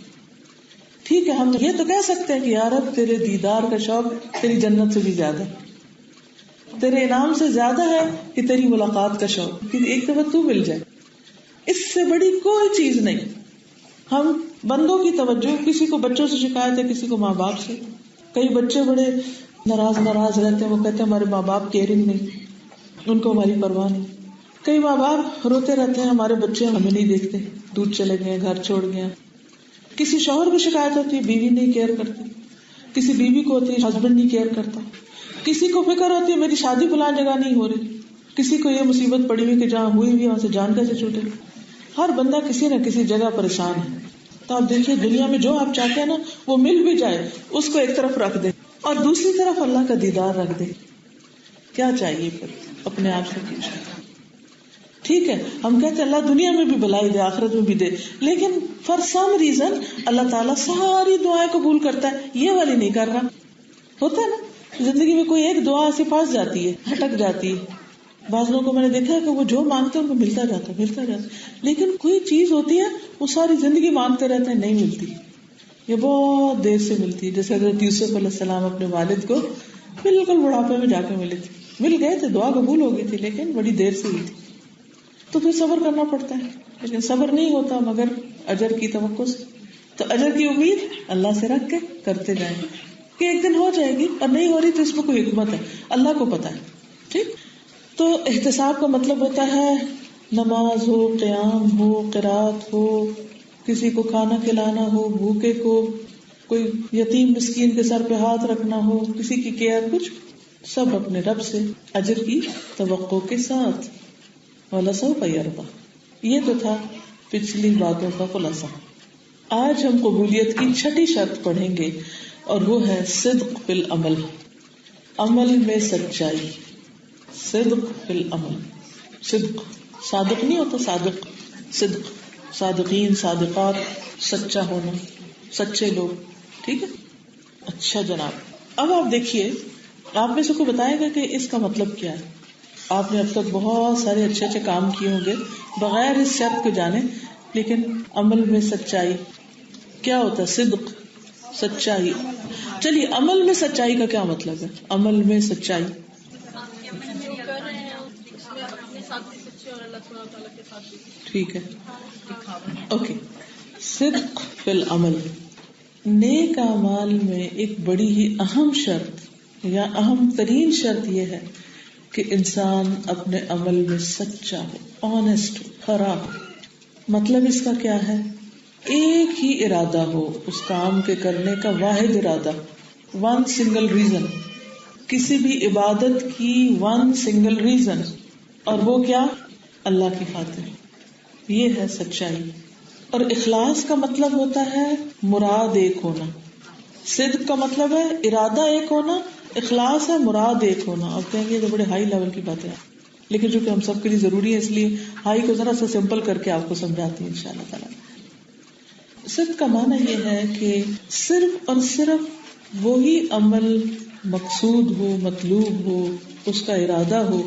ٹھیک ہے ہم یہ تو کہہ سکتے ہیں کہ یا رب تیرے دیدار کا شوق تیری جنت سے بھی زیادہ ہے، تیرے انعام سے زیادہ ہے کہ تیری ملاقات کا شوق، کہ ایک دفعہ تو مل جائے. اس سے بڑی کوئی چیز نہیں. ہم بندوں کی توجہ، کسی کو بچوں سے شکایت ہے، کسی کو ماں باپ سے. کئی بچے بڑے ناراض رہتے ہیں، وہ کہتے ہیں ہمارے ماں باپ کیئرنگ نہیں، ان کو ہماری پرواہ نہیں. کئی ماں باپ روتے رہتے ہیں ہمارے بچے ہمیں نہیں دیکھتے، دور چلے گئے، گھر چھوڑ گئے. کسی شوہر کو شکایت ہوتی ہے بیوی نہیں کیئر کرتی، کسی بیوی کو ہوتی ہے ہسبینڈ نہیں کیئر کرتا، کسی کو فکر ہوتی ہے میری شادی فلاں جگہ نہیں ہو رہی، کسی کو یہ مصیبت پڑی ہوئی کہ جہاں ہوئی ہوئی وہاں سے جان کیسے چھوٹے. ہر بندہ کسی نہ کسی جگہ پریشان ہے. تو آپ دیکھیے دنیا میں جو آپ چاہتے ہیں نا وہ مل بھی جائے، اس کو ایک طرف رکھ دے اور دوسری طرف اللہ کا دیدار رکھ دے. کیا چاہیے پھر اپنے آپ سے پوچھیں. ٹھیک ہے ہم کہتے ہیں اللہ دنیا میں بھی بھلائی دے آخرت میں بھی دے, لیکن فار سم ریزن اللہ تعالیٰ ساری دعائیں قبول کرتا ہے, یہ والی نہیں کر رہا. ہوتا ہے نا زندگی میں کوئی ایک دعا ایسی پھنس جاتی ہے, ہٹک جاتی ہے. بعض لوگوں کو میں نے دیکھا ہے کہ وہ جو مانگتے ہیں ان کو ملتا جاتا, لیکن کوئی چیز ہوتی ہے وہ ساری زندگی مانگتے رہتے ہیں, نہیں ملتی, یہ بہت دیر سے ملتی ہے. جیسے حضرت یوسف علیہ السلام اپنے والد کو بالکل بڑھاپے میں جا کے ملے تھے, مل گئے تھے, دعا قبول ہو گئی تھی, لیکن بڑی دیر سے ہوئی تھی. تو پھر صبر کرنا پڑتا ہے, لیکن صبر نہیں ہوتا مگر اجر کی توقع سے. تو اجر کی امید اللہ سے رکھ کے کرتے جائیں کہ ایک دن ہو جائے گی, اور نہیں ہو رہی تو اس میں کوئی حکمت ہے, اللہ کو پتا ہے. ٹھیک, تو احتساب کا مطلب ہوتا ہے نماز ہو, قیام ہو, قرات ہو, کسی کو کھانا کھلانا ہو, بھوکے کو, کوئی یتیم مسکین کے سر پہ ہاتھ رکھنا ہو, کسی کی کیئر, کچھ سب اپنے رب سے اجر کی توقع کے ساتھ. وَلَسَوْفَ يَرْضَىٰ, یہ تو تھا پچھلی باتوں کا خلاصہ. آج ہم قبولیت کی چھٹی شرط پڑھیں گے, اور وہ ہے صدق فی العمل, عمل میں سچائی. صدق فی العمل, صدق صادق نہیں ہوتا, صادق صدق, صادقین صادقات, سچا ہونا, سچے لوگ. ٹھیک ہے, اچھا جناب. اب آپ دیکھیے, آپ میں سے کوئی بتائے گا کہ اس کا مطلب کیا ہے. آپ نے اب تک بہت سارے اچھے اچھے کام کیے ہوں گے بغیر اس شرط کو جانے, لیکن عمل میں سچائی کیا ہوتا ہے؟ صدق, سچائی. چلیے عمل میں سچائی کا کیا مطلب ہے؟ عمل میں سچائی ٹھیک ہے, اوکے. صدق فی العمل, نیک اعمال میں ایک بڑی ہی اہم شرط یا اہم ترین شرط یہ ہے کہ انسان اپنے عمل میں سچا ہو, آنےسٹ ہو, کھرا ہو. مطلب اس کا کیا ہے؟ ایک ہی ارادہ ہو اس کام کے کرنے کا, واحد ارادہ, ون سنگل ریزن, کسی بھی عبادت کی ون سنگل ریزن, اور وہ کیا؟ اللہ کی خاطر. یہ ہے سچائی. اور اخلاص کا مطلب ہوتا ہے مراد ایک ہونا. صدق کا مطلب ہے ارادہ ایک ہونا, اخلاص ہے مراد ایک ہونا. آپ کہیں گے تو بڑے ہائی لیول کی باتیں ہیں, لیکن جو کہ ہم سب کے لیے ضروری ہے, اس لیے ہائی کو ذرا سا سمپل کر کے آپ کو سمجھاتی ہیں انشاءاللہ تعالی. صدق کا معنی یہ ہے کہ صرف اور صرف وہی عمل مقصود ہو, مطلوب ہو, اس کا ارادہ ہو,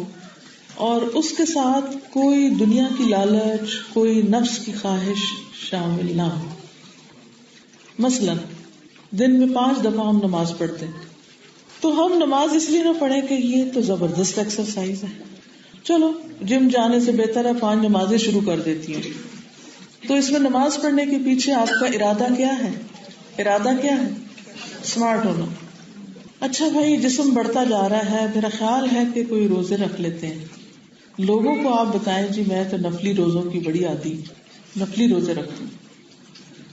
اور اس کے ساتھ کوئی دنیا کی لالچ, کوئی نفس کی خواہش شامل نہ ہو. مثلا دن میں 5 دفعہ ہم نماز پڑھتے ہیں, تو ہم نماز اس لیے نہ پڑھیں کہ یہ تو زبردست ایکسرسائز ہے, چلو جم جانے سے بہتر ہے 5 نمازیں شروع کر دیتی ہیں. تو اس میں نماز پڑھنے کے پیچھے آپ کا ارادہ کیا ہے؟ ارادہ کیا ہے؟ اسمارٹ ہونا. اچھا بھائی جسم بڑھتا جا رہا ہے, میرا خیال ہے کہ کوئی روزے رکھ لیتے ہیں. لوگوں کو آپ بتائیں جی میں تو نفلی روزوں کی بڑی عادی, نفلی روزے رکھتی ہوں.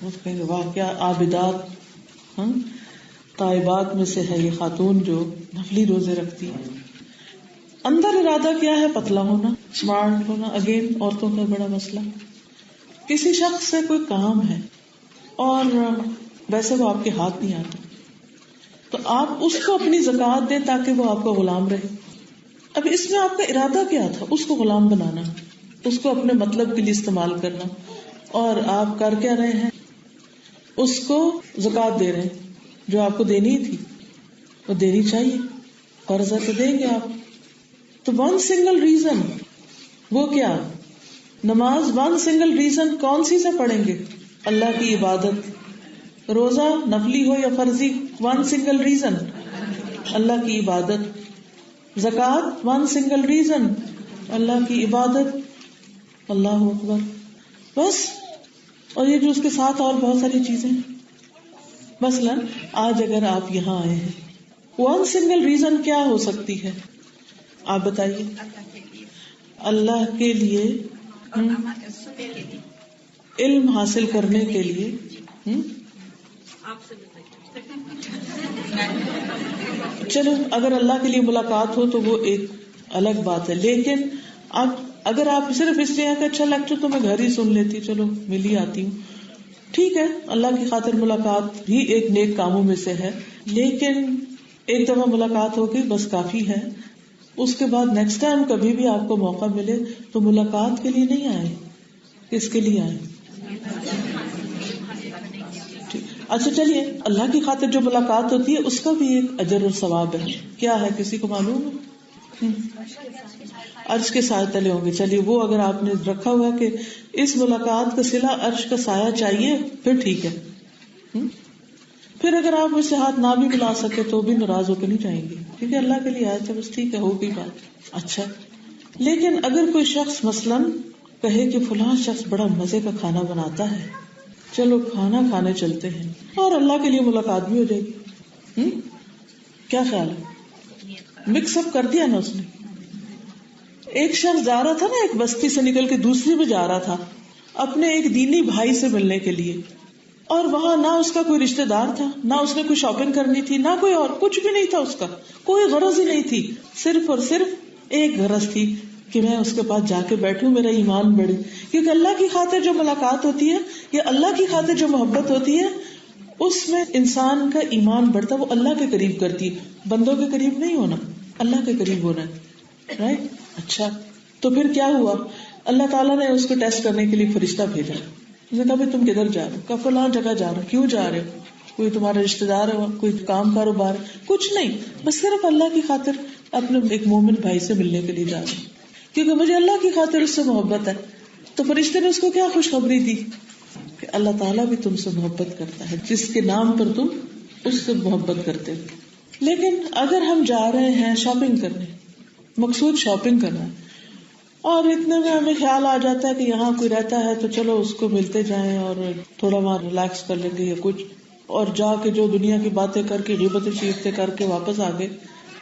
وہ کہیں گے واہ کیا عابدات, طائبات میں سے ہے یہ خاتون جو نفلی روزے رکھتی ہے. اندر ارادہ کیا ہے؟ پتلا ہونا, اسمارٹ ہونا. اگین عورتوں کا بڑا مسئلہ. کسی شخص سے کوئی کام ہے اور ویسے وہ آپ کے ہاتھ نہیں آتا, تو آپ اس کو اپنی زکوٰۃ دیں تاکہ وہ آپ کا غلام رہے. اب اس میں آپ کا ارادہ کیا تھا؟ اس کو غلام بنانا, اس کو اپنے مطلب کے لیے استعمال کرنا. اور آپ کر کیا رہے ہیں؟ اس کو زکوٰۃ دے رہے ہیں جو آپ کو دینی تھی, وہ دینی چاہیے, قرض ہے تو دیں گے آپ. تو ون سنگل ریزن, وہ کیا؟ نماز. ون سنگل ریزن کون سی سے پڑھیں گے؟ اللہ کی عبادت. روزہ نفلی ہو یا فرضی, ون سنگل ریزن اللہ کی عبادت. زکوٰۃ ون سنگل ریزن اللہ کی عبادت. اللہ اکبر, بس. اور یہ جو اس کے ساتھ اور بہت ساری چیزیں. مثلا آج اگر آپ یہاں آئے ہیں, ون سنگل ریزن کیا ہو سکتی ہے؟ آپ بتائیے. اللہ کے لیے, علم حاصل کرنے کے لیے. چلو اگر اللہ کے لیے ملاقات ہو تو وہ ایک الگ بات ہے, لیکن اب اگر آپ صرف اس لیے کہ اچھا لیکچر تو میں گھر ہی سن لیتی, چلو مل ہی آتی ہوں, ٹھیک ہے, اللہ کی خاطر ملاقات بھی ایک نیک کاموں میں سے ہے, لیکن ایک دفعہ ملاقات ہو گئی بس کافی ہے. اس کے بعد نیکسٹ ٹائم کبھی بھی آپ کو موقع ملے تو ملاقات کے لیے نہیں آئے، کس کے لیے آئے؟ اچھا چلیے، اللہ کی خاطر جو ملاقات ہوتی ہے اس کا بھی ایک اجر اور ثواب ہے. کیا ہے، کسی کو معلوم ہے؟ عرش کے سائے تلے ہوں گے. چلیے، وہ اگر آپ نے رکھا ہوا کہ اس ملاقات کا صلہ عرش کا سایہ چاہیے پھر ٹھیک ہے. پھر اگر آپ مجھ سے ہاتھ نہ بھی ملا سکے تو بھی ناراض ہو کے نہیں جائیں گے، کیونکہ اللہ کے لیے آئے تھے، بس ٹھیک ہے، ہو گئی بات. اچھا، لیکن اگر کوئی شخص مثلاً کہے کہ فلاں شخص بڑا مزے کا کھانا بناتا ہے، چلو کھانا کھانے چلتے ہیں، اور اللہ کے لیے ملاقات بھی ہو جائے گی. کیا خیال ہے؟ مکس اپ کر دیا نا اس نے. ایک شخص جا رہا تھا نا، ایک بستی سے نکل کے دوسری میں جا رہا تھا اپنے ایک دینی بھائی سے ملنے کے لیے، اور وہاں نہ اس کا کوئی رشتہ دار تھا، نہ اس نے کوئی شاپنگ کرنی تھی، نہ کوئی اور کچھ بھی نہیں تھا، اس کا کوئی غرض ہی نہیں تھی، صرف اور صرف ایک غرض تھی کہ میں اس کے پاس جا کے بیٹھوں، میرا ایمان بڑھے. کیونکہ اللہ کی خاطر جو ملاقات ہوتی ہے یا اللہ کی خاطر جو محبت ہوتی ہے اس میں انسان کا ایمان بڑھتا، وہ اللہ کے قریب کرتی ہے، بندوں کے قریب نہیں ہونا، اللہ کے قریب ہونا ہے. رائٹ؟ اچھا، تو پھر کیا ہوا؟ اللہ تعالیٰ نے اس کو ٹیسٹ کرنے کے لیے فرشتہ بھیجا. اس نے کہا بھائی تم کدھر جا رہے ہو؟ کہا فلاں جگہ جا رہے ہو. کیوں جا رہے ہو؟ کوئی تمہارا رشتہ دار ہے، کوئی کام کاروبار؟ کچھ نہیں، بس صرف اللہ کی خاطر اپنے ایک مومن بھائی سے ملنے کے لیے جا رہے ہیں، کیونکہ مجھے اللہ کی خاطر اس سے محبت ہے. تو فرشتے نے اس کو کیا خوشخبری دی کہ اللہ تعالیٰ بھی تم سے محبت کرتا ہے، جس کے نام پر تم اس سے محبت کرتے ہو. لیکن اگر ہم جا رہے ہیں شاپنگ کرنے، مقصود شاپنگ کرنا، اور اتنے میں ہمیں خیال آ جاتا ہے کہ یہاں کوئی رہتا ہے تو چلو اس کو ملتے جائیں اور تھوڑا وہاں ریلیکس کر لیں گے یا کچھ، اور جا کے جو دنیا کی باتیں کر کے غیبتیں شیفتیں کر کے واپس آ گئے،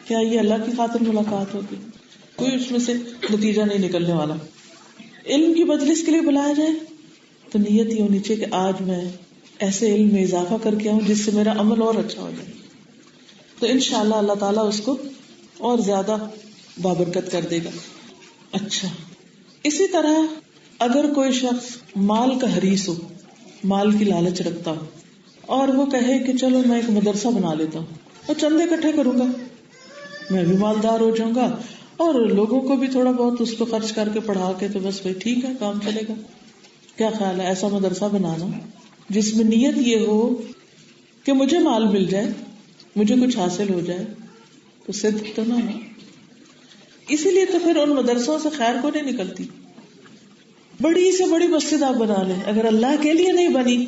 کیا یہ اللہ کی خاطر ملاقات ہوگی؟ کوئی اس میں سے نتیجہ نہیں نکلنے والا. علم کی مجلس کے لیے بلایا جائے تو نیت یہ ہونی چاہیے کہ آج میں ایسے علم میں اضافہ کر کے آؤں جس سے میرا عمل اور اچھا ہو جائے، تو انشاءاللہ اللہ تعالیٰ اس کو اور زیادہ بابرکت کر دے گا. اچھا، اسی طرح اگر کوئی شخص مال کا حریص ہو، مال کی لالچ رکھتا ہو، اور وہ کہے کہ چلو میں ایک مدرسہ بنا لیتا ہوں اور چندے اکٹھے کروں گا، میں بھی مالدار ہو جاؤں گا اور لوگوں کو بھی تھوڑا بہت اس کو خرچ کر کے پڑھا کے تو بس بھائی ٹھیک ہے، کام چلے گا. کیا خیال ہے ایسا مدرسہ بنانا جس میں نیت یہ ہو کہ مجھے مال مل جائے، مجھے کچھ حاصل ہو جائے، تو صدق تو نہ ہو. اسی لیے تو پھر ان مدرسوں سے خیر کو نہیں نکلتی. بڑی سے بڑی مسجد آپ بنا لیں، اگر اللہ کے لیے نہیں بنی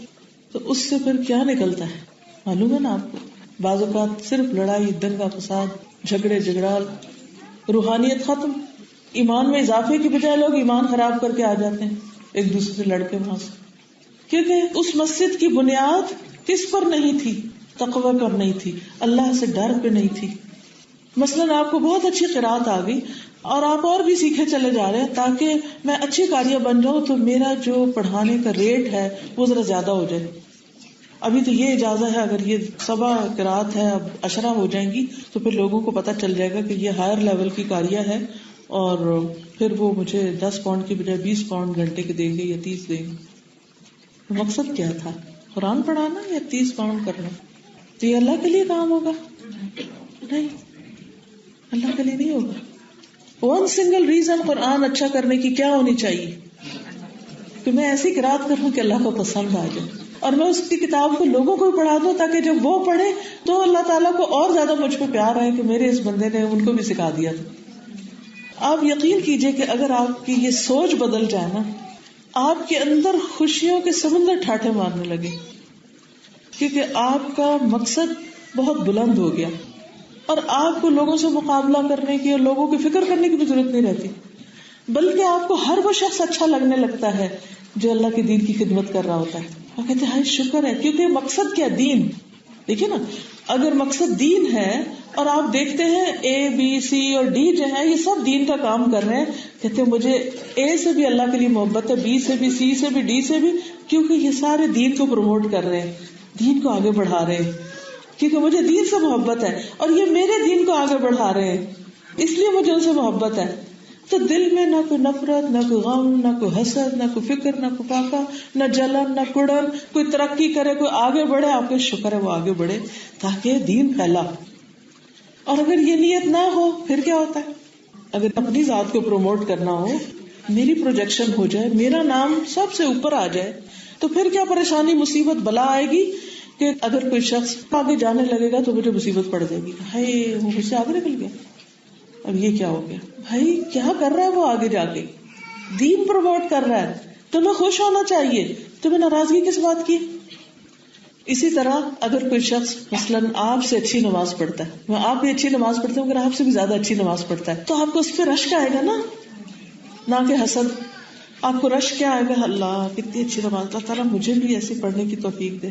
تو اس سے پھر کیا نکلتا ہے معلوم ہے نا آپ کو. بعض اوقات صرف لڑائی، دنگا فساد، جھگڑے جھگڑال، روحانیت ختم. ایمان میں اضافے کی بجائے لوگ ایمان خراب کر کے آ جاتے ہیں ایک دوسرے سے لڑ کے وہاں سے، کیونکہ اس مسجد کی بنیاد کس پر نہیں تھی؟ تقوی پر نہیں تھی، اللہ سے ڈر پہ نہیں تھی. مثلاً آپ کو بہت اچھی قرات آ گئی اور آپ اور بھی سیکھے چلے جا رہے ہیں تاکہ میں اچھی قاریہ بن جاؤں، تو میرا جو پڑھانے کا ریٹ ہے وہ ذرا زیادہ ہو جائے. ابھی تو یہ اجازت ہے، اگر یہ 7 قرات ہے اب 10 ہو جائیں گی تو پھر لوگوں کو پتہ چل جائے گا کہ یہ ہائر لیول کی قاریہ ہے، اور پھر وہ مجھے 10 پاؤنڈ کی بجائے 20 پاؤنڈ گھنٹے کے دیں گے یا 30 دیں گے. تو مقصد کیا تھا؟ قرآن پڑھانا یا 30 پاؤنڈ کرنا؟ تو یہ اللہ کے لیے کام ہوگا؟ نہیں، اللہ کے لیے نہیں ہوگا. ون سنگل ریزن قرآن اچھا کرنے کی کیا ہونی چاہیے کہ میں ایسی قرات کروں کہ اللہ کو پسند آ جائے، اور میں اس کی کتاب کو لوگوں کو پڑھا دوں تاکہ جب وہ پڑھے تو اللہ تعالیٰ کو اور زیادہ مجھ پہ پیار آئے کہ میرے اس بندے نے ان کو بھی سکھا دیا تھا. آپ یقین کیجئے کہ اگر آپ کی یہ سوچ بدل جائے نا، آپ کے اندر خوشیوں کے سمندر ٹھاٹھے مارنے لگے، کیونکہ آپ کا مقصد بہت بلند ہو گیا، اور آپ کو لوگوں سے مقابلہ کرنے کی اور لوگوں کی فکر کرنے کی بھی ضرورت نہیں رہتی، بلکہ آپ کو ہر وہ شخص اچھا لگنے لگتا ہے جو اللہ کے دین کی خدمت کر رہا ہوتا ہے. اور کہتے ہیں شکر ہے، کیونکہ مقصد کیا؟ دین. دیکھیے نا، اگر مقصد دین ہے اور آپ دیکھتے ہیں اے بی سی اور ڈی جو ہے یہ سب دین کا کام کر رہے ہیں، کہتے ہیں مجھے اے سے بھی اللہ کے لیے محبت ہے، بی سے بھی، سی سے بھی، ڈی سے بھی، کیونکہ یہ سارے دین کو پروموٹ کر رہے ہیں، دین کو آگے بڑھا رہے ہیں، کیونکہ مجھے دین سے محبت ہے اور یہ میرے دین کو آگے بڑھا رہے ہیں، اس لیے مجھے ان سے محبت ہے. تو دل میں نہ کوئی نفرت، نہ کوئی غم، نہ کوئی حسد، نہ کوئی فکر، نہ کوئی فاقہ، نہ جلن، نہ کڑن. کوئی ترقی کرے، کوئی آگے بڑھے، آپ کے شکر ہے وہ آگے بڑھے تاکہ دین پھیلا. اور اگر یہ نیت نہ ہو پھر کیا ہوتا ہے؟ اگر اپنی ذات کو پروموٹ کرنا ہو، میری پروجیکشن ہو جائے، میرا نام سب سے اوپر آ جائے، تو پھر کیا پریشانی، مصیبت، بلا آئے گی کہ اگر کوئی شخص آگے جانے لگے گا تو مجھے مصیبت پڑ جائے گی، ہائے وہ مجھ سے آگے نکل گیا، اب یہ کیا ہو گیا؟ بھائی کیا کر رہا ہے وہ آگے جا کے؟ دین پروموٹ کر رہا ہے، تمہیں خوش ہونا چاہیے، تمہیں ناراضگی کس بات کی؟ اسی طرح اگر کوئی شخص مثلاً آپ سے اچھی نماز پڑھتا ہے، آپ بھی اچھی نماز پڑھتے ہیں، اگر آپ سے بھی زیادہ اچھی نماز پڑھتا ہے تو آپ کو اس پہ رشک آئے گا نا، نہ کہ حسد. آپ کو رشک کیا آئے گا؟ اللہ کتنی اچھی نماز، اللہ تعالیٰ مجھے بھی ایسے پڑھنے کی توفیق دے.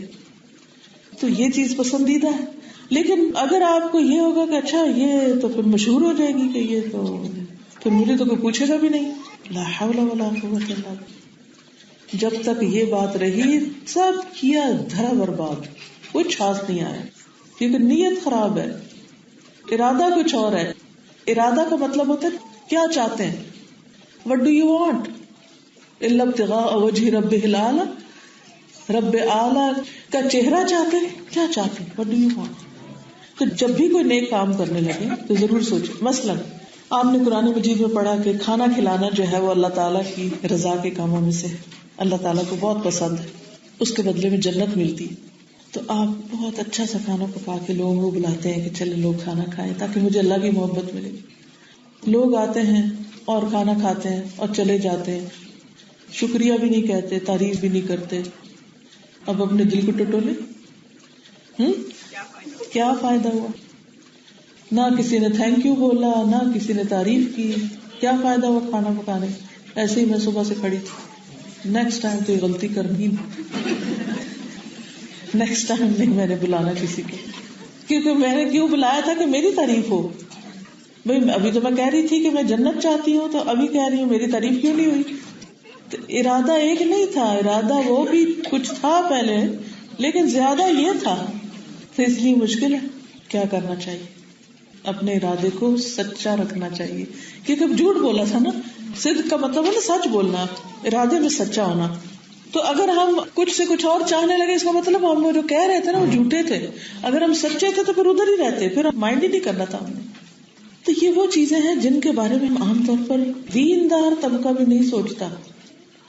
تو یہ چیز پسندیدہ ہے. لیکن اگر آپ کو یہ ہوگا کہ اچھا یہ تو پھر مشہور ہو جائے گی کہ یہ تو پھر مجھے تو کوئی پوچھے گا بھی نہیں، لا حول ولا قوت الا باللہ. جب تک یہ بات رہی سب کیا دھرا برباد، کچھ ہاتھ نہیں آیا، کیونکہ نیت خراب ہے، ارادہ کچھ اور ہے. ارادہ کا مطلب ہوتا ہے کیا چاہتے ہیں. What do you want؟ الا ابتغاء وجہ ربہ الاعلی، رب اعلی کا چہرہ چاہتے ہیں. کیا چاہتے ہیں؟ What do you want؟ تو جب بھی کوئی نیک کام کرنے لگے تو ضرور سوچیں. مثلا آپ نے قرآن مجید میں پڑھا کہ کھانا کھلانا جو ہے وہ اللہ تعالیٰ کی رضا کے کاموں میں سے اللہ تعالیٰ کو بہت پسند ہے، اس کے بدلے میں جنت ملتی. تو آپ بہت اچھا سا کھانا پکا کے لوگوں کو بلاتے ہیں کہ چلے لوگ کھانا کھائیں تاکہ مجھے اللہ کی محبت ملے. لوگ آتے ہیں اور کھانا کھاتے ہیں اور چلے جاتے ہیں، شکریہ بھی نہیں کہتے، تعریف بھی نہیں کرتے. اب اپنے دل کو ٹٹولے، کیا فائدہ ہوا؟ نہ کسی نے تھینک یو بولا، نہ کسی نے تعریف کی، کیا فائدہ ہوا کھانا پکانے؟ ایسے ہی میں صبح سے کھڑی تھی، نیکسٹ ٹائم تو یہ غلطی کرنی، نیکسٹ ٹائم نہیں میں نے بلانا کسی کو، کیونکہ میں نے کیوں بلایا تھا کہ میری تعریف ہو. بھائی ابھی تو میں کہہ رہی تھی کہ میں جنت چاہتی ہوں، تو ابھی کہہ رہی ہوں میری تعریف کیوں نہیں ہوئی؟ تو ارادہ ایک نہیں تھا، ارادہ وہ بھی کچھ تھا پہلے لیکن زیادہ یہ تھا. تو اس لیے مشکل ہے. کیا کرنا چاہیے؟ اپنے ارادے کو سچا رکھنا چاہیے، کیونکہ جھوٹ بولا تھا نا. صدق کا مطلب ہے نا سچ بولنا، ارادے میں سچا ہونا. تو اگر ہم کچھ سے کچھ اور چاہنے لگے، اس کا مطلب ہم جو کہہ رہے تھے نا وہ جھوٹے تھے. اگر ہم سچے تھے تو پھر ادھر ہی رہتے، پھر مائنڈ ہی نہیں کرنا تھا ہم نے. تو یہ وہ چیزیں ہیں جن کے بارے میں عام طور پر دیندار طبقہ بھی نہیں سوچتا.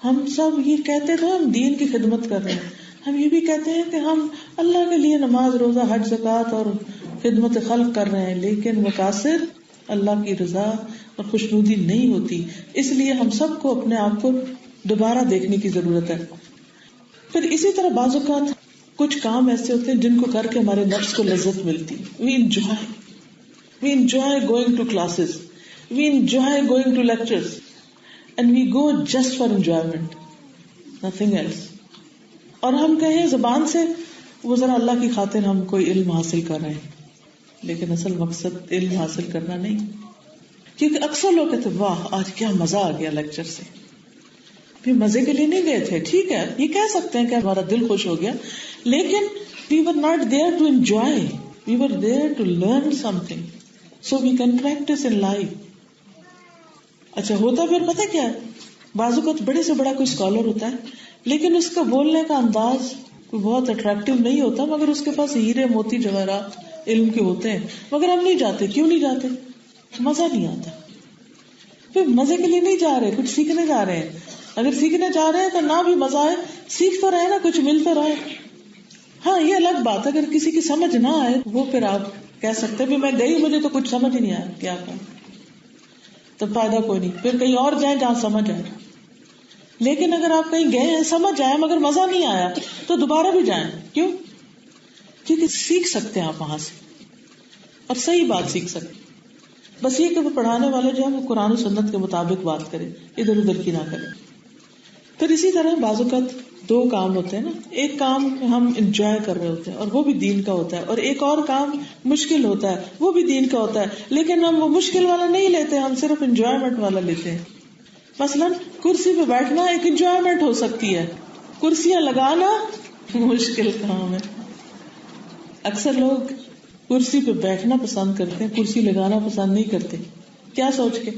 ہم سب یہ کہتے تھے ہم دین کی خدمت کر رہے ہیں، ہم یہ بھی کہتے ہیں کہ ہم اللہ کے لیے نماز، روزہ، حج، زکوٰۃ اور خدمت خلق کر رہے ہیں، لیکن مقاصد اللہ کی رضا اور خوشنودی نہیں ہوتی. اس لیے ہم سب کو اپنے آپ کو دوبارہ دیکھنے کی ضرورت ہے. پھر اسی طرح بعض اوقات کچھ کام ایسے ہوتے ہیں جن کو کر کے ہمارے نفس کو لذت ملتی. We enjoy going to classes. We enjoy going to lectures. And we go just for enjoyment. Nothing else. اور ہم کہیں زبان سے وہ ذرا اللہ کی خاطر ہم کوئی علم حاصل کر رہے ہیں، لیکن اصل مقصد علم حاصل کرنا نہیں. کیونکہ اکثر لوگ کہتے ہیں واہ آج کیا مزہ آ گیا لیکچر سے. بھی مزے کے لیے نہیں گئے تھے، ٹھیک ہے یہ کہہ سکتے ہیں کہ ہمارا دل خوش ہو گیا، لیکن we were not there to enjoy. We were there to learn something. So we can practice in life. اچھا ہوتا پھر پتہ کیا ہے، بعض اوقات بڑے سے بڑا کوئی اسکالر ہوتا ہے لیکن اس کا بولنے کا انداز بہت اٹریکٹیو نہیں ہوتا، مگر اس کے پاس ہیرے موتی جواہرات علم کے ہوتے ہیں، مگر ہم نہیں جاتے. کیوں نہیں جاتے؟ مزہ نہیں آتا. پھر مزے کے لیے نہیں جا رہے، کچھ سیکھنے جا رہے ہیں. اگر سیکھنے جا رہے ہیں تو نہ بھی مزہ آئے، سیکھ تو رہے نا، کچھ مل تو رہے. ہاں یہ الگ بات ہے اگر کسی کی سمجھ نہ آئے وہ پھر آپ کہہ سکتے بھی میں گئی مجھے تو کچھ سمجھ ہی نہیں آیا، کیا کروں؟ تو فائدہ کوئی نہیں، پھر کہیں اور جائیں جہاں سمجھ آئے. لیکن اگر آپ کہیں گئے ہیں سمجھ آئے مگر مزہ نہیں آیا تو دوبارہ بھی جائیں. کیوں؟ کیونکہ سیکھ سکتے ہیں آپ وہاں سے اور صحیح بات سیکھ سکتے. بس یہ کہ وہ پڑھانے والے جو ہے وہ قرآن و سنت کے مطابق بات کرے، ادھر ادھر کی نہ کرے. پھر اسی طرح بعض اوقات دو کام ہوتے ہیں نا، ایک کام ہم انجوائے کر رہے ہوتے ہیں اور وہ بھی دین کا ہوتا ہے، اور ایک اور کام مشکل ہوتا ہے وہ بھی دین کا ہوتا ہے، لیکن ہم وہ مشکل والا نہیں لیتے، ہم صرف انجوائمنٹ والا لیتے ہیں. مثلا کرسی پہ بیٹھنا ایک انجوائمنٹ ہو سکتی ہے، کرسیاں لگانا مشکل کام ہے. اکثر لوگ کرسی پہ بیٹھنا پسند کرتے ہیں، کرسی لگانا پسند نہیں کرتے. کیا سوچ کے؟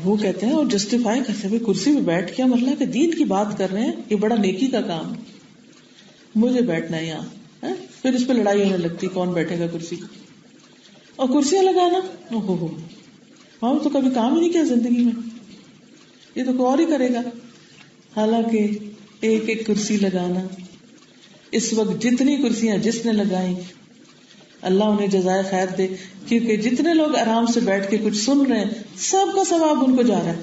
وہ کہتے ہیں اور جسٹیفائی کرتے ہیں کرسی پہ بیٹھ کے ہم اللہ کے دین کی بات کر رہے ہیں، یہ بڑا نیکی کا کام، مجھے بیٹھنا ہے یہاں. پھر اس پہ لڑائی ہونے لگتی کون بیٹھے گا کرسی. اور کرسیاں لگانا ہم تو کبھی کام ہی نہیں کیا زندگی میں، یہ تو کوئی اور ہی کرے گا. حالانکہ ایک ایک کرسی لگانا، اس وقت جتنی کرسیاں جس نے لگائیں اللہ انہیں جزائے خیر دے، کیونکہ جتنے لوگ آرام سے بیٹھ کے کچھ سن رہے ہیں سب کا ثواب ان کو جا رہا ہے.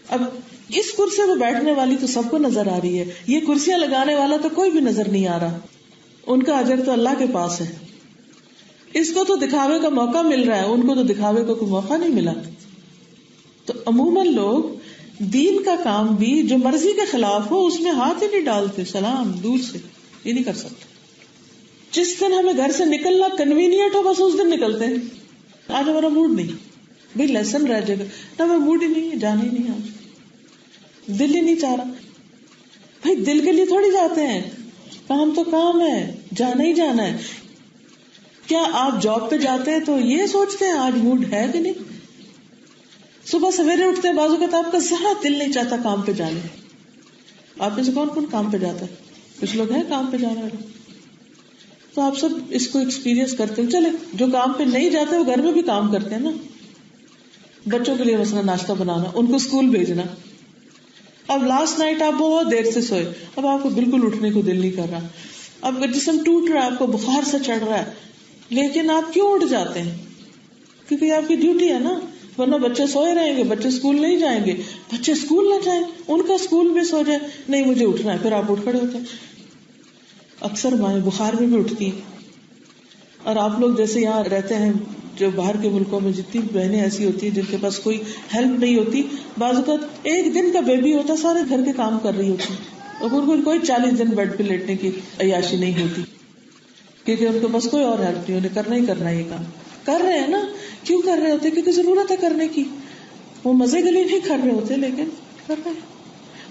اب اس کرسی پہ بیٹھنے والی تو سب کو نظر آ رہی ہے، یہ کرسیاں لگانے والا تو کوئی بھی نظر نہیں آ رہا، ان کا اجر تو اللہ کے پاس ہے. اس کو تو دکھاوے کا موقع مل رہا ہے، ان کو تو دکھاوے کا کوئی موقع نہیں ملا. تو عموماً لوگ دین کا کام بھی جو مرضی کے خلاف ہو اس میں ہاتھ ہی نہیں ڈالتے، سلام دور سے، یہ نہیں کر سکتے. جس دن ہمیں گھر سے نکلنا کنوینئنٹ ہو بس اس دن نکلتے ہیں. آج ہمارا موڈ نہیں، بھائی لیسن رہ جائے گا، نہ ہمیں موڈ ہی نہیں ہے، جانا ہی نہیں، آج دل ہی نہیں چاہ رہا. بھائی دل کے لیے تھوڑی جاتے ہیں، کام تو کام ہے، جانا ہی جانا ہے. کیا آپ جاب پہ جاتے ہیں تو یہ سوچتے ہیں آج موڈ ہے کہ نہیں؟ صبح سویرے اٹھتے ہیں، بازو کا آپ کا ذرا دل نہیں چاہتا کام پہ جانے. آپ میں سے کون کون کام پہ جاتا ہے؟ کچھ لوگ ہیں کام پہ جانے والے، تو آپ سب اس کو ایکسپیرینس کرتے ہیں. چلے جو کام پہ نہیں جاتے وہ گھر میں بھی کام کرتے ہیں نا. بچوں کے لیے مثلا ناشتہ بنانا، ان کو اسکول بھیجنا. اب لاسٹ نائٹ آپ بہت دیر سے سوئے، اب آپ کو بالکل اٹھنے کو دل نہیں کر رہا، اب جسم ٹوٹ رہا ہے، آپ کو بخار سے چڑھ رہا ہے، لیکن آپ کیوں اٹھ جاتے ہیں؟ کیونکہ آپ کی ڈیوٹی ہے نا. ورنہ بچے سوئے رہیں گے، بچے اسکول نہیں جائیں گے، بچے اسکول نہ جائیں، ان کا اسکول بھی سو جائے، نہیں مجھے اٹھنا ہے، پھر آپ اٹھ کھڑے ہوتے ہیں. اکثر مائیں بخار میں بھی اٹھتی ہیں. اور آپ لوگ جیسے یہاں رہتے ہیں، جو باہر کے ملکوں میں جتنی بہنیں ایسی ہوتی ہیں جن کے پاس کوئی ہیلپ نہیں ہوتی، بعض اوقات ایک دن کا بیبی ہوتا سارے گھر کے کام کر رہی ہوتی، اور ان کو کوئی 40 دن بیڈ پہ لیٹنے کی عیاشی نہیں ہوتی، کیونکہ ان کے پاس کوئی اور ہیلپ نہیں، انہیں کرنا ہی کرنا ہے. یہ کام کر رہے ہیں نا، کیوں کر رہے ہوتے؟ کیونکہ ضرورت ہے کرنے کی. وہ مزے کے لیے نہیں کر رہے ہوتے، لیکن کر رہے ہیں.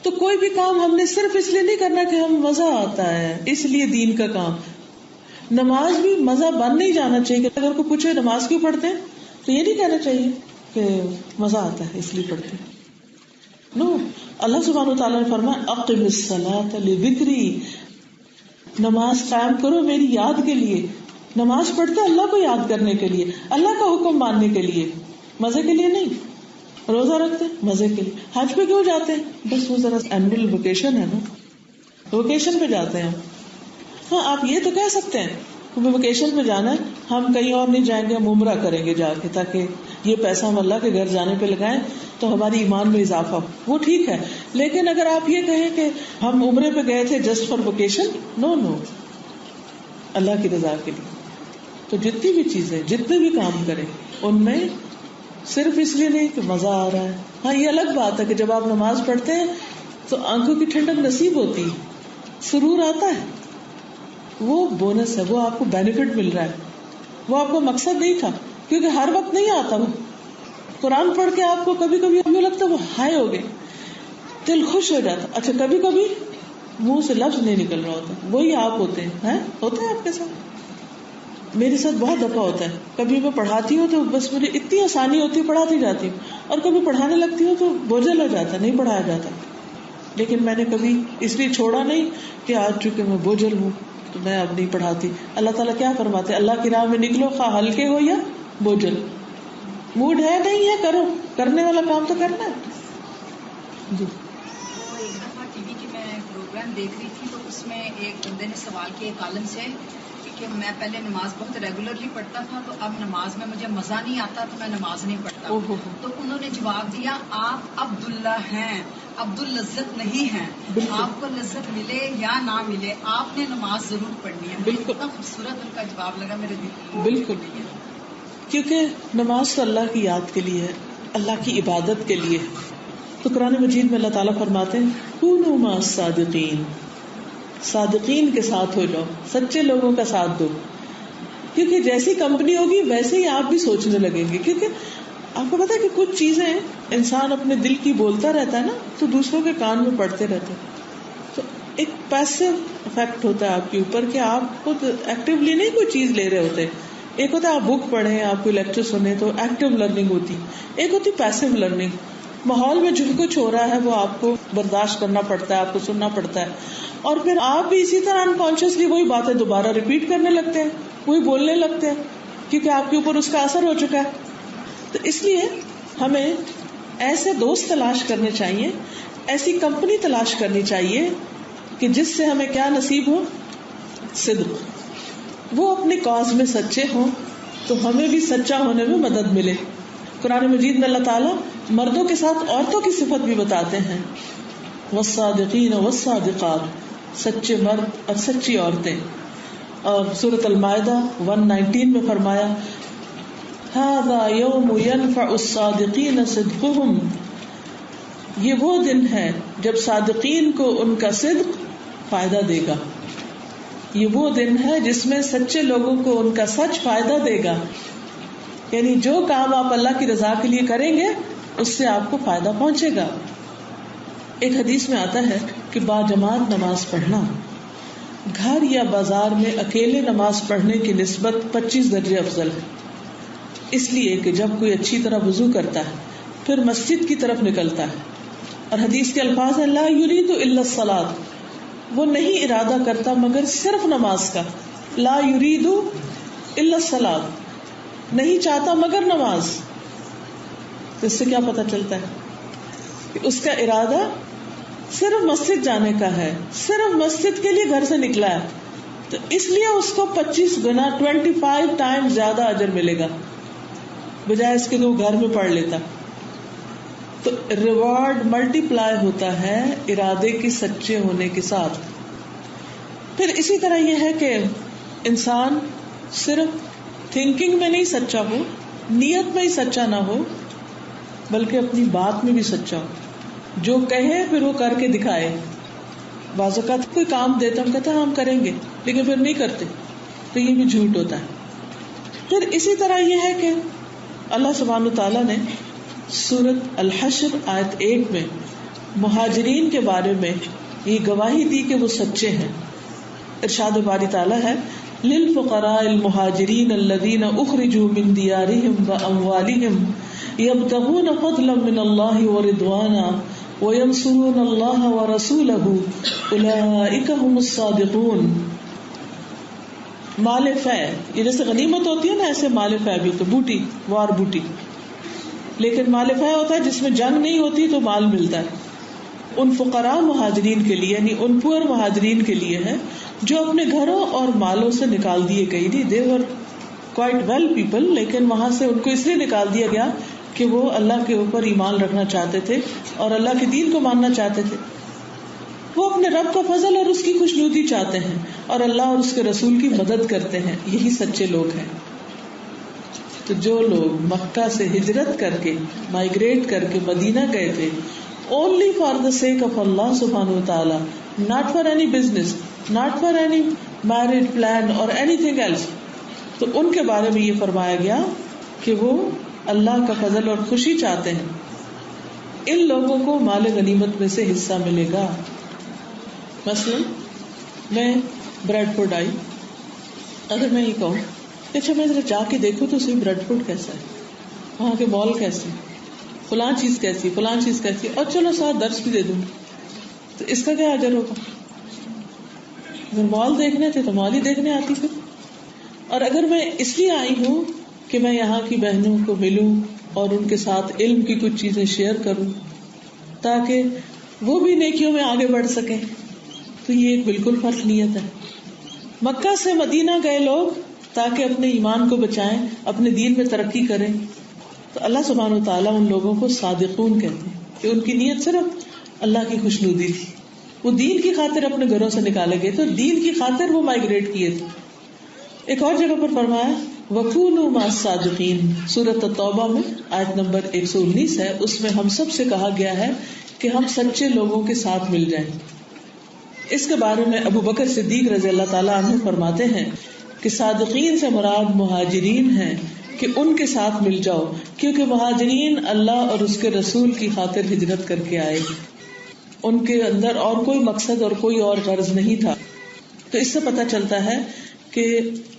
تو کوئی بھی کام ہم نے صرف اس لیے نہیں کرنا کہ ہم مزہ آتا ہے، اس لیے دین کا کام. نماز بھی مزہ بن نہیں جانا چاہیے. اگر کوئی پوچھے نماز کیوں پڑھتے ہیں تو یہ نہیں کہنا چاہیے کہ مزہ آتا ہے اس لیے پڑھتے ہیں. نو، اللہ سبحانہ و تعالیٰ نے فرمایا اقم الصلاۃ لذکری، نماز قائم کرو میری یاد کے لیے. نماز پڑھتے اللہ کو یاد کرنے کے لیے، اللہ کا حکم ماننے کے لیے، مزے کے لیے نہیں. روزہ رکھتے مزے کے لیے. حج پہ کیوں جاتے ہیں؟ بس وہ ذرا اینول ویکیشن ہے نا، ویکیشن پہ جاتے ہیں. ہاں آپ یہ تو کہہ سکتے ہیں ہمیں ویکیشن پہ جانا ہے، ہم کہیں اور نہیں جائیں گے، ہم عمرہ کریں گے جا کے، تاکہ یہ پیسہ ہم اللہ کے گھر جانے پہ لگائیں تو ہماری ایمان میں اضافہ ہو. وہ ٹھیک ہے، لیکن اگر آپ یہ کہیں کہ ہم عمرے پہ گئے تھے جسٹ فار ویکیشن، نو، اللہ کی رضا کے لیے. تو جتنی بھی چیزیں، جتنے بھی کام کریں ان میں صرف اس لیے نہیں کہ مزہ آ رہا ہے. ہاں یہ الگ بات ہے کہ جب آپ نماز پڑھتے ہیں تو آنکھوں کی ٹھنڈک نصیب ہوتی، سرور آتا ہے، وہ بونس ہے، وہ آپ کو بینیفٹ مل رہا ہے، وہ آپ کا مقصد نہیں تھا، کیونکہ ہر وقت نہیں آتا. وہ قرآن پڑھ کے آپ کو کبھی کبھی ہمیں لگتا ہے وہ ہائے ہو گئے، دل خوش ہو جاتا. اچھا کبھی کبھی منہ سے لفظ نہیں نکل رہا ہوتا، وہی آپ ہوتے ہیں. ہوتا ہے آپ کے ساتھ، میرے ساتھ بہت دفعہ ہوتا ہے. کبھی میں پڑھاتی ہوں تو بس مجھے اتنی آسانی ہوتی ہے، پڑھاتی جاتی ہوں، اور کبھی پڑھانے لگتی ہوں تو بوجھل ہو جاتا، نہیں پڑھایا جاتا. لیکن میں نے کبھی اس لیے چھوڑا نہیں کہ آج چونکہ میں بوجھل ہوں تو میں اب نہیں پڑھاتی. اللہ تعالیٰ کیا فرماتے؟ اللہ کی راہ میں نکلو، خواہ ہلکے ہو یا بوجھل، موڈ ہے نہیں ہے کرو، کرنے والا کام تو کرنا ہے. جی ایک دفعہ ٹی وی کے میں پروگرام دیکھ رہی تھی تو اس میں ایک بندے نے سوال کیا ایک عالم سے کہ میں پہلے نماز بہت ریگولرلی پڑھتا تھا تو اب نماز میں مجھے مزہ نہیں آتا تو میں نماز نہیں پڑھتا. تو انہوں نے جواب دیا آپ عبداللہ ہیں، عبد اللذت نہیں ہیں. آپ کو لذت ملے یا نہ ملے آپ نے نماز ضرور پڑھنی ہے. بالکل اتنا خوبصورت ان کا جواب لگا میرے دل کو. بالکل، کیونکہ نماز تو اللہ کی یاد کے لیے ہے، اللہ کی عبادت کے لیے. تو قرآن مجید میں اللہ تعالیٰ فرماتے ہیں کونوا مع الصادقین، صادقین کے ساتھ ہو جاؤ، سچے لوگوں کا ساتھ دو. کیونکہ جیسی کمپنی ہوگی ویسے ہی آپ بھی سوچنے لگیں گے. کیونکہ آپ کو پتا ہے کہ کچھ چیزیں انسان اپنے دل کی بولتا رہتا ہے نا تو دوسروں کے کان میں پڑتے رہتے ہیں. تو ایک پیسو افیکٹ ہوتا ہے آپ کے اوپر کہ آپ خود ایکٹیولی نہیں کوئی چیز لے رہے ہوتے. ایک ہوتا ہے آپ بک پڑھیں، آپ کوئی لیکچر سنیں تو ایکٹیو لرننگ ہوتی، ایک ہوتی پیسو لرننگ. ماحول میں جو کچھ ہو رہا ہے وہ آپ کو برداشت کرنا پڑتا ہے، آپ کو سننا پڑتا ہے، اور پھر آپ بھی اسی طرح انکانشیسلی وہی باتیں دوبارہ ریپیٹ کرنے لگتے ہیں، وہی بولنے لگتے ہیں، کیونکہ آپ کے اوپر اس کا اثر ہو چکا ہے. تو اس لیے ہمیں ایسے دوست تلاش کرنے چاہیے، ایسی کمپنی تلاش کرنی چاہیے کہ جس سے ہمیں کیا نصیب ہو؟ صدق. وہ اپنی کاز میں سچے ہوں تو ہمیں بھی سچا ہونے میں مدد ملے. قرآن مجید میں اللہ تعالیٰ مردوں کے ساتھ عورتوں کی صفت بھی بتاتے ہیں، والصادقین والصادقات، سچے مرد اور سچی عورتیں. اور سورۃ المائدہ 119 میں فرمایا ھذا یوم ینفع الصادقین صدقہم، یہ وہ دن ہے جب صادقین کو ان کا صدق فائدہ دے گا. یہ وہ دن ہے جس میں سچے لوگوں کو ان کا سچ فائدہ دے گا. یعنی جو کام آپ اللہ کی رضا کے لیے کریں گے اس سے آپ کو فائدہ پہنچے گا. ایک حدیث میں آتا ہے کہ باجماعت نماز پڑھنا گھر یا بازار میں اکیلے نماز پڑھنے کی نسبت 25 درجے افضل ہے. اس لیے کہ جب کوئی اچھی طرح وضو کرتا ہے پھر مسجد کی طرف نکلتا ہے، اور حدیث کے الفاظ ہیں لا یرید الا الصلاۃ، وہ نہیں ارادہ کرتا مگر صرف نماز کا. لا یرید الا الصلاۃ، نہیں چاہتا مگر نماز. تو اس سے کیا پتہ چلتا ہے کہ اس کا ارادہ صرف مسجد جانے کا ہے، صرف مسجد کے لیے گھر سے نکلا ہے. تو اس لیے اس کو 25 گنا 25 ٹائم زیادہ اجر ملے گا بجائے اس کے کہ وہ گھر میں پڑھ لیتا. تو ریوارڈ ملٹی پلائی ہوتا ہے ارادے کے سچے ہونے کے ساتھ. پھر اسی طرح یہ ہے کہ انسان صرف تھنکنگ میں نہیں سچا ہو، نیت میں ہی سچا نہ ہو، بلکہ اپنی بات میں بھی سچا ہو. جو کہے پھر وہ کر کے دکھائے. بعض اوقات کوئی کام دیتا ہم کہتے ہیں ہم کریں گے لیکن پھر نہیں کرتے، تو یہ بھی جھوٹ ہوتا ہے. پھر اسی طرح یہ ہے کہ اللہ سبحانہ تعالیٰ نے سورۃ الحشر آیت 1 میں مہاجرین کے بارے میں یہ گواہی دی کہ وہ سچے ہیں. ارشاد باری تعالیٰ ہے للفقراء المہاجرین الذین اخرجوا من دیارہم واموالہم یبتغون فضلا من اللہ ورضوانا وینصرون اللہ ورسولہ اولئک هم الصادقون. مال فے، یہ جیسے غنیمت ہوتی ہے نا، ایسے مال فے بھی ہوتا ہے، بوٹی، وار بوٹی. لیکن مال فے ہوتا ہے جس میں جنگ نہیں ہوتی تو مال ملتا ہے. ان فقراء مہاجرین کے لیے، یعنی ان پور مہاجرین کے لیے ہے جو اپنے گھروں اور مالوں سے نکال دیے گئے. نہیں، دے ور کوائٹ ویل پیپل، لیکن وہاں سے ان کو اس لیے نکال دیا گیا کہ وہ اللہ کے اوپر ایمان رکھنا چاہتے تھے اور اللہ کے دین کو ماننا چاہتے تھے. وہ اپنے رب کا فضل اور اس کی خوشنودی چاہتے ہیں اور اللہ اور اس کے رسول کی مدد کرتے ہیں. یہی سچے لوگ ہیں. تو جو لوگ مکہ سے ہجرت کر کے، مائگریٹ کر کے مدینہ گئے تھے only for the sake of Allah subhanahu wa ta'ala, not for any business, not for any marriage plan or anything else, تو ان کے بارے میں یہ فرمایا گیا کہ وہ اللہ کا فضل اور خوشی چاہتے ہیں. ان لوگوں کو مال غنیمت میں سے حصہ ملے گا. مثلا میں بریڈ فورڈ آئی، اگر میں یہ کہوں اچھا میں ذرا جا کے دیکھوں تو صحیح بریڈ فورڈ کیسا ہے، وہاں کے مال کیسے، فلاں چیز کیسی، فلاں چیز کیسی، اور چلو ساتھ درس بھی دے دوں، تو اس کا کیا اجر ہوگا؟ اگر مال دیکھنے تھے تو مال ہی دیکھنے آتی پھر. اور اگر میں اس لیے آئی ہوں کہ میں یہاں کی بہنوں کو ملوں اور ان کے ساتھ علم کی کچھ چیزیں شیئر کروں تاکہ وہ بھی نیکیوں میں آگے بڑھ سکیں، تو یہ ایک بالکل فرق نیت ہے. مکہ سے مدینہ گئے لوگ تاکہ اپنے ایمان کو بچائیں، اپنے دین میں ترقی کریں. تو اللہ سبحانہ و تعالیٰ ان لوگوں کو صادقون کہتے ہیں کہ ان کی نیت صرف اللہ کی خوشنودی تھی. وہ دین کی خاطر اپنے گھروں سے نکالے گئے تو دین کی خاطر وہ مائگریٹ کیے تھے. ایک اور جگہ پر فرمایا وَكُونُوا مَعَ الصَّادِقِينَ، سورۃ التوبہ میں آیت نمبر 119 ہے. اس میں ہم سب سے کہا گیا ہے کہ ہم سچے لوگوں کے ساتھ مل جائیں. اس کے بارے میں ابو بکر صدیق رضی اللہ تعالیٰ عنہ فرماتے ہیں کہ صادقین سے مراد مہاجرین ہیں کہ ان کے ساتھ مل جاؤ، کیونکہ مہاجرین اللہ اور اس کے رسول کی خاطر ہجرت کر کے آئے. ان کے اندر اور کوئی مقصد اور کوئی اور غرض نہیں تھا. تو اس سے پتہ چلتا ہے کہ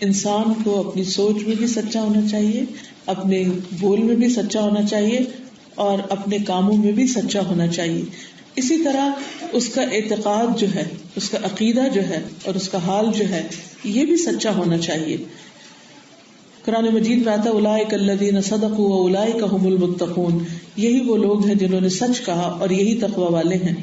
انسان کو اپنی سوچ میں بھی سچا ہونا چاہیے، اپنے بول میں بھی سچا ہونا چاہیے اور اپنے کاموں میں بھی سچا ہونا چاہیے. اسی طرح اس کا اعتقاد جو ہے، اس کا عقیدہ جو ہے اور اس کا حال جو ہے یہ بھی سچا ہونا چاہیے. قرآن مجید میں آتا ہے اولئک الذین صدقوا واولئک هم المتقون، یہی وہ لوگ ہیں جنہوں نے سچ کہا اور یہی تقوی والے ہیں.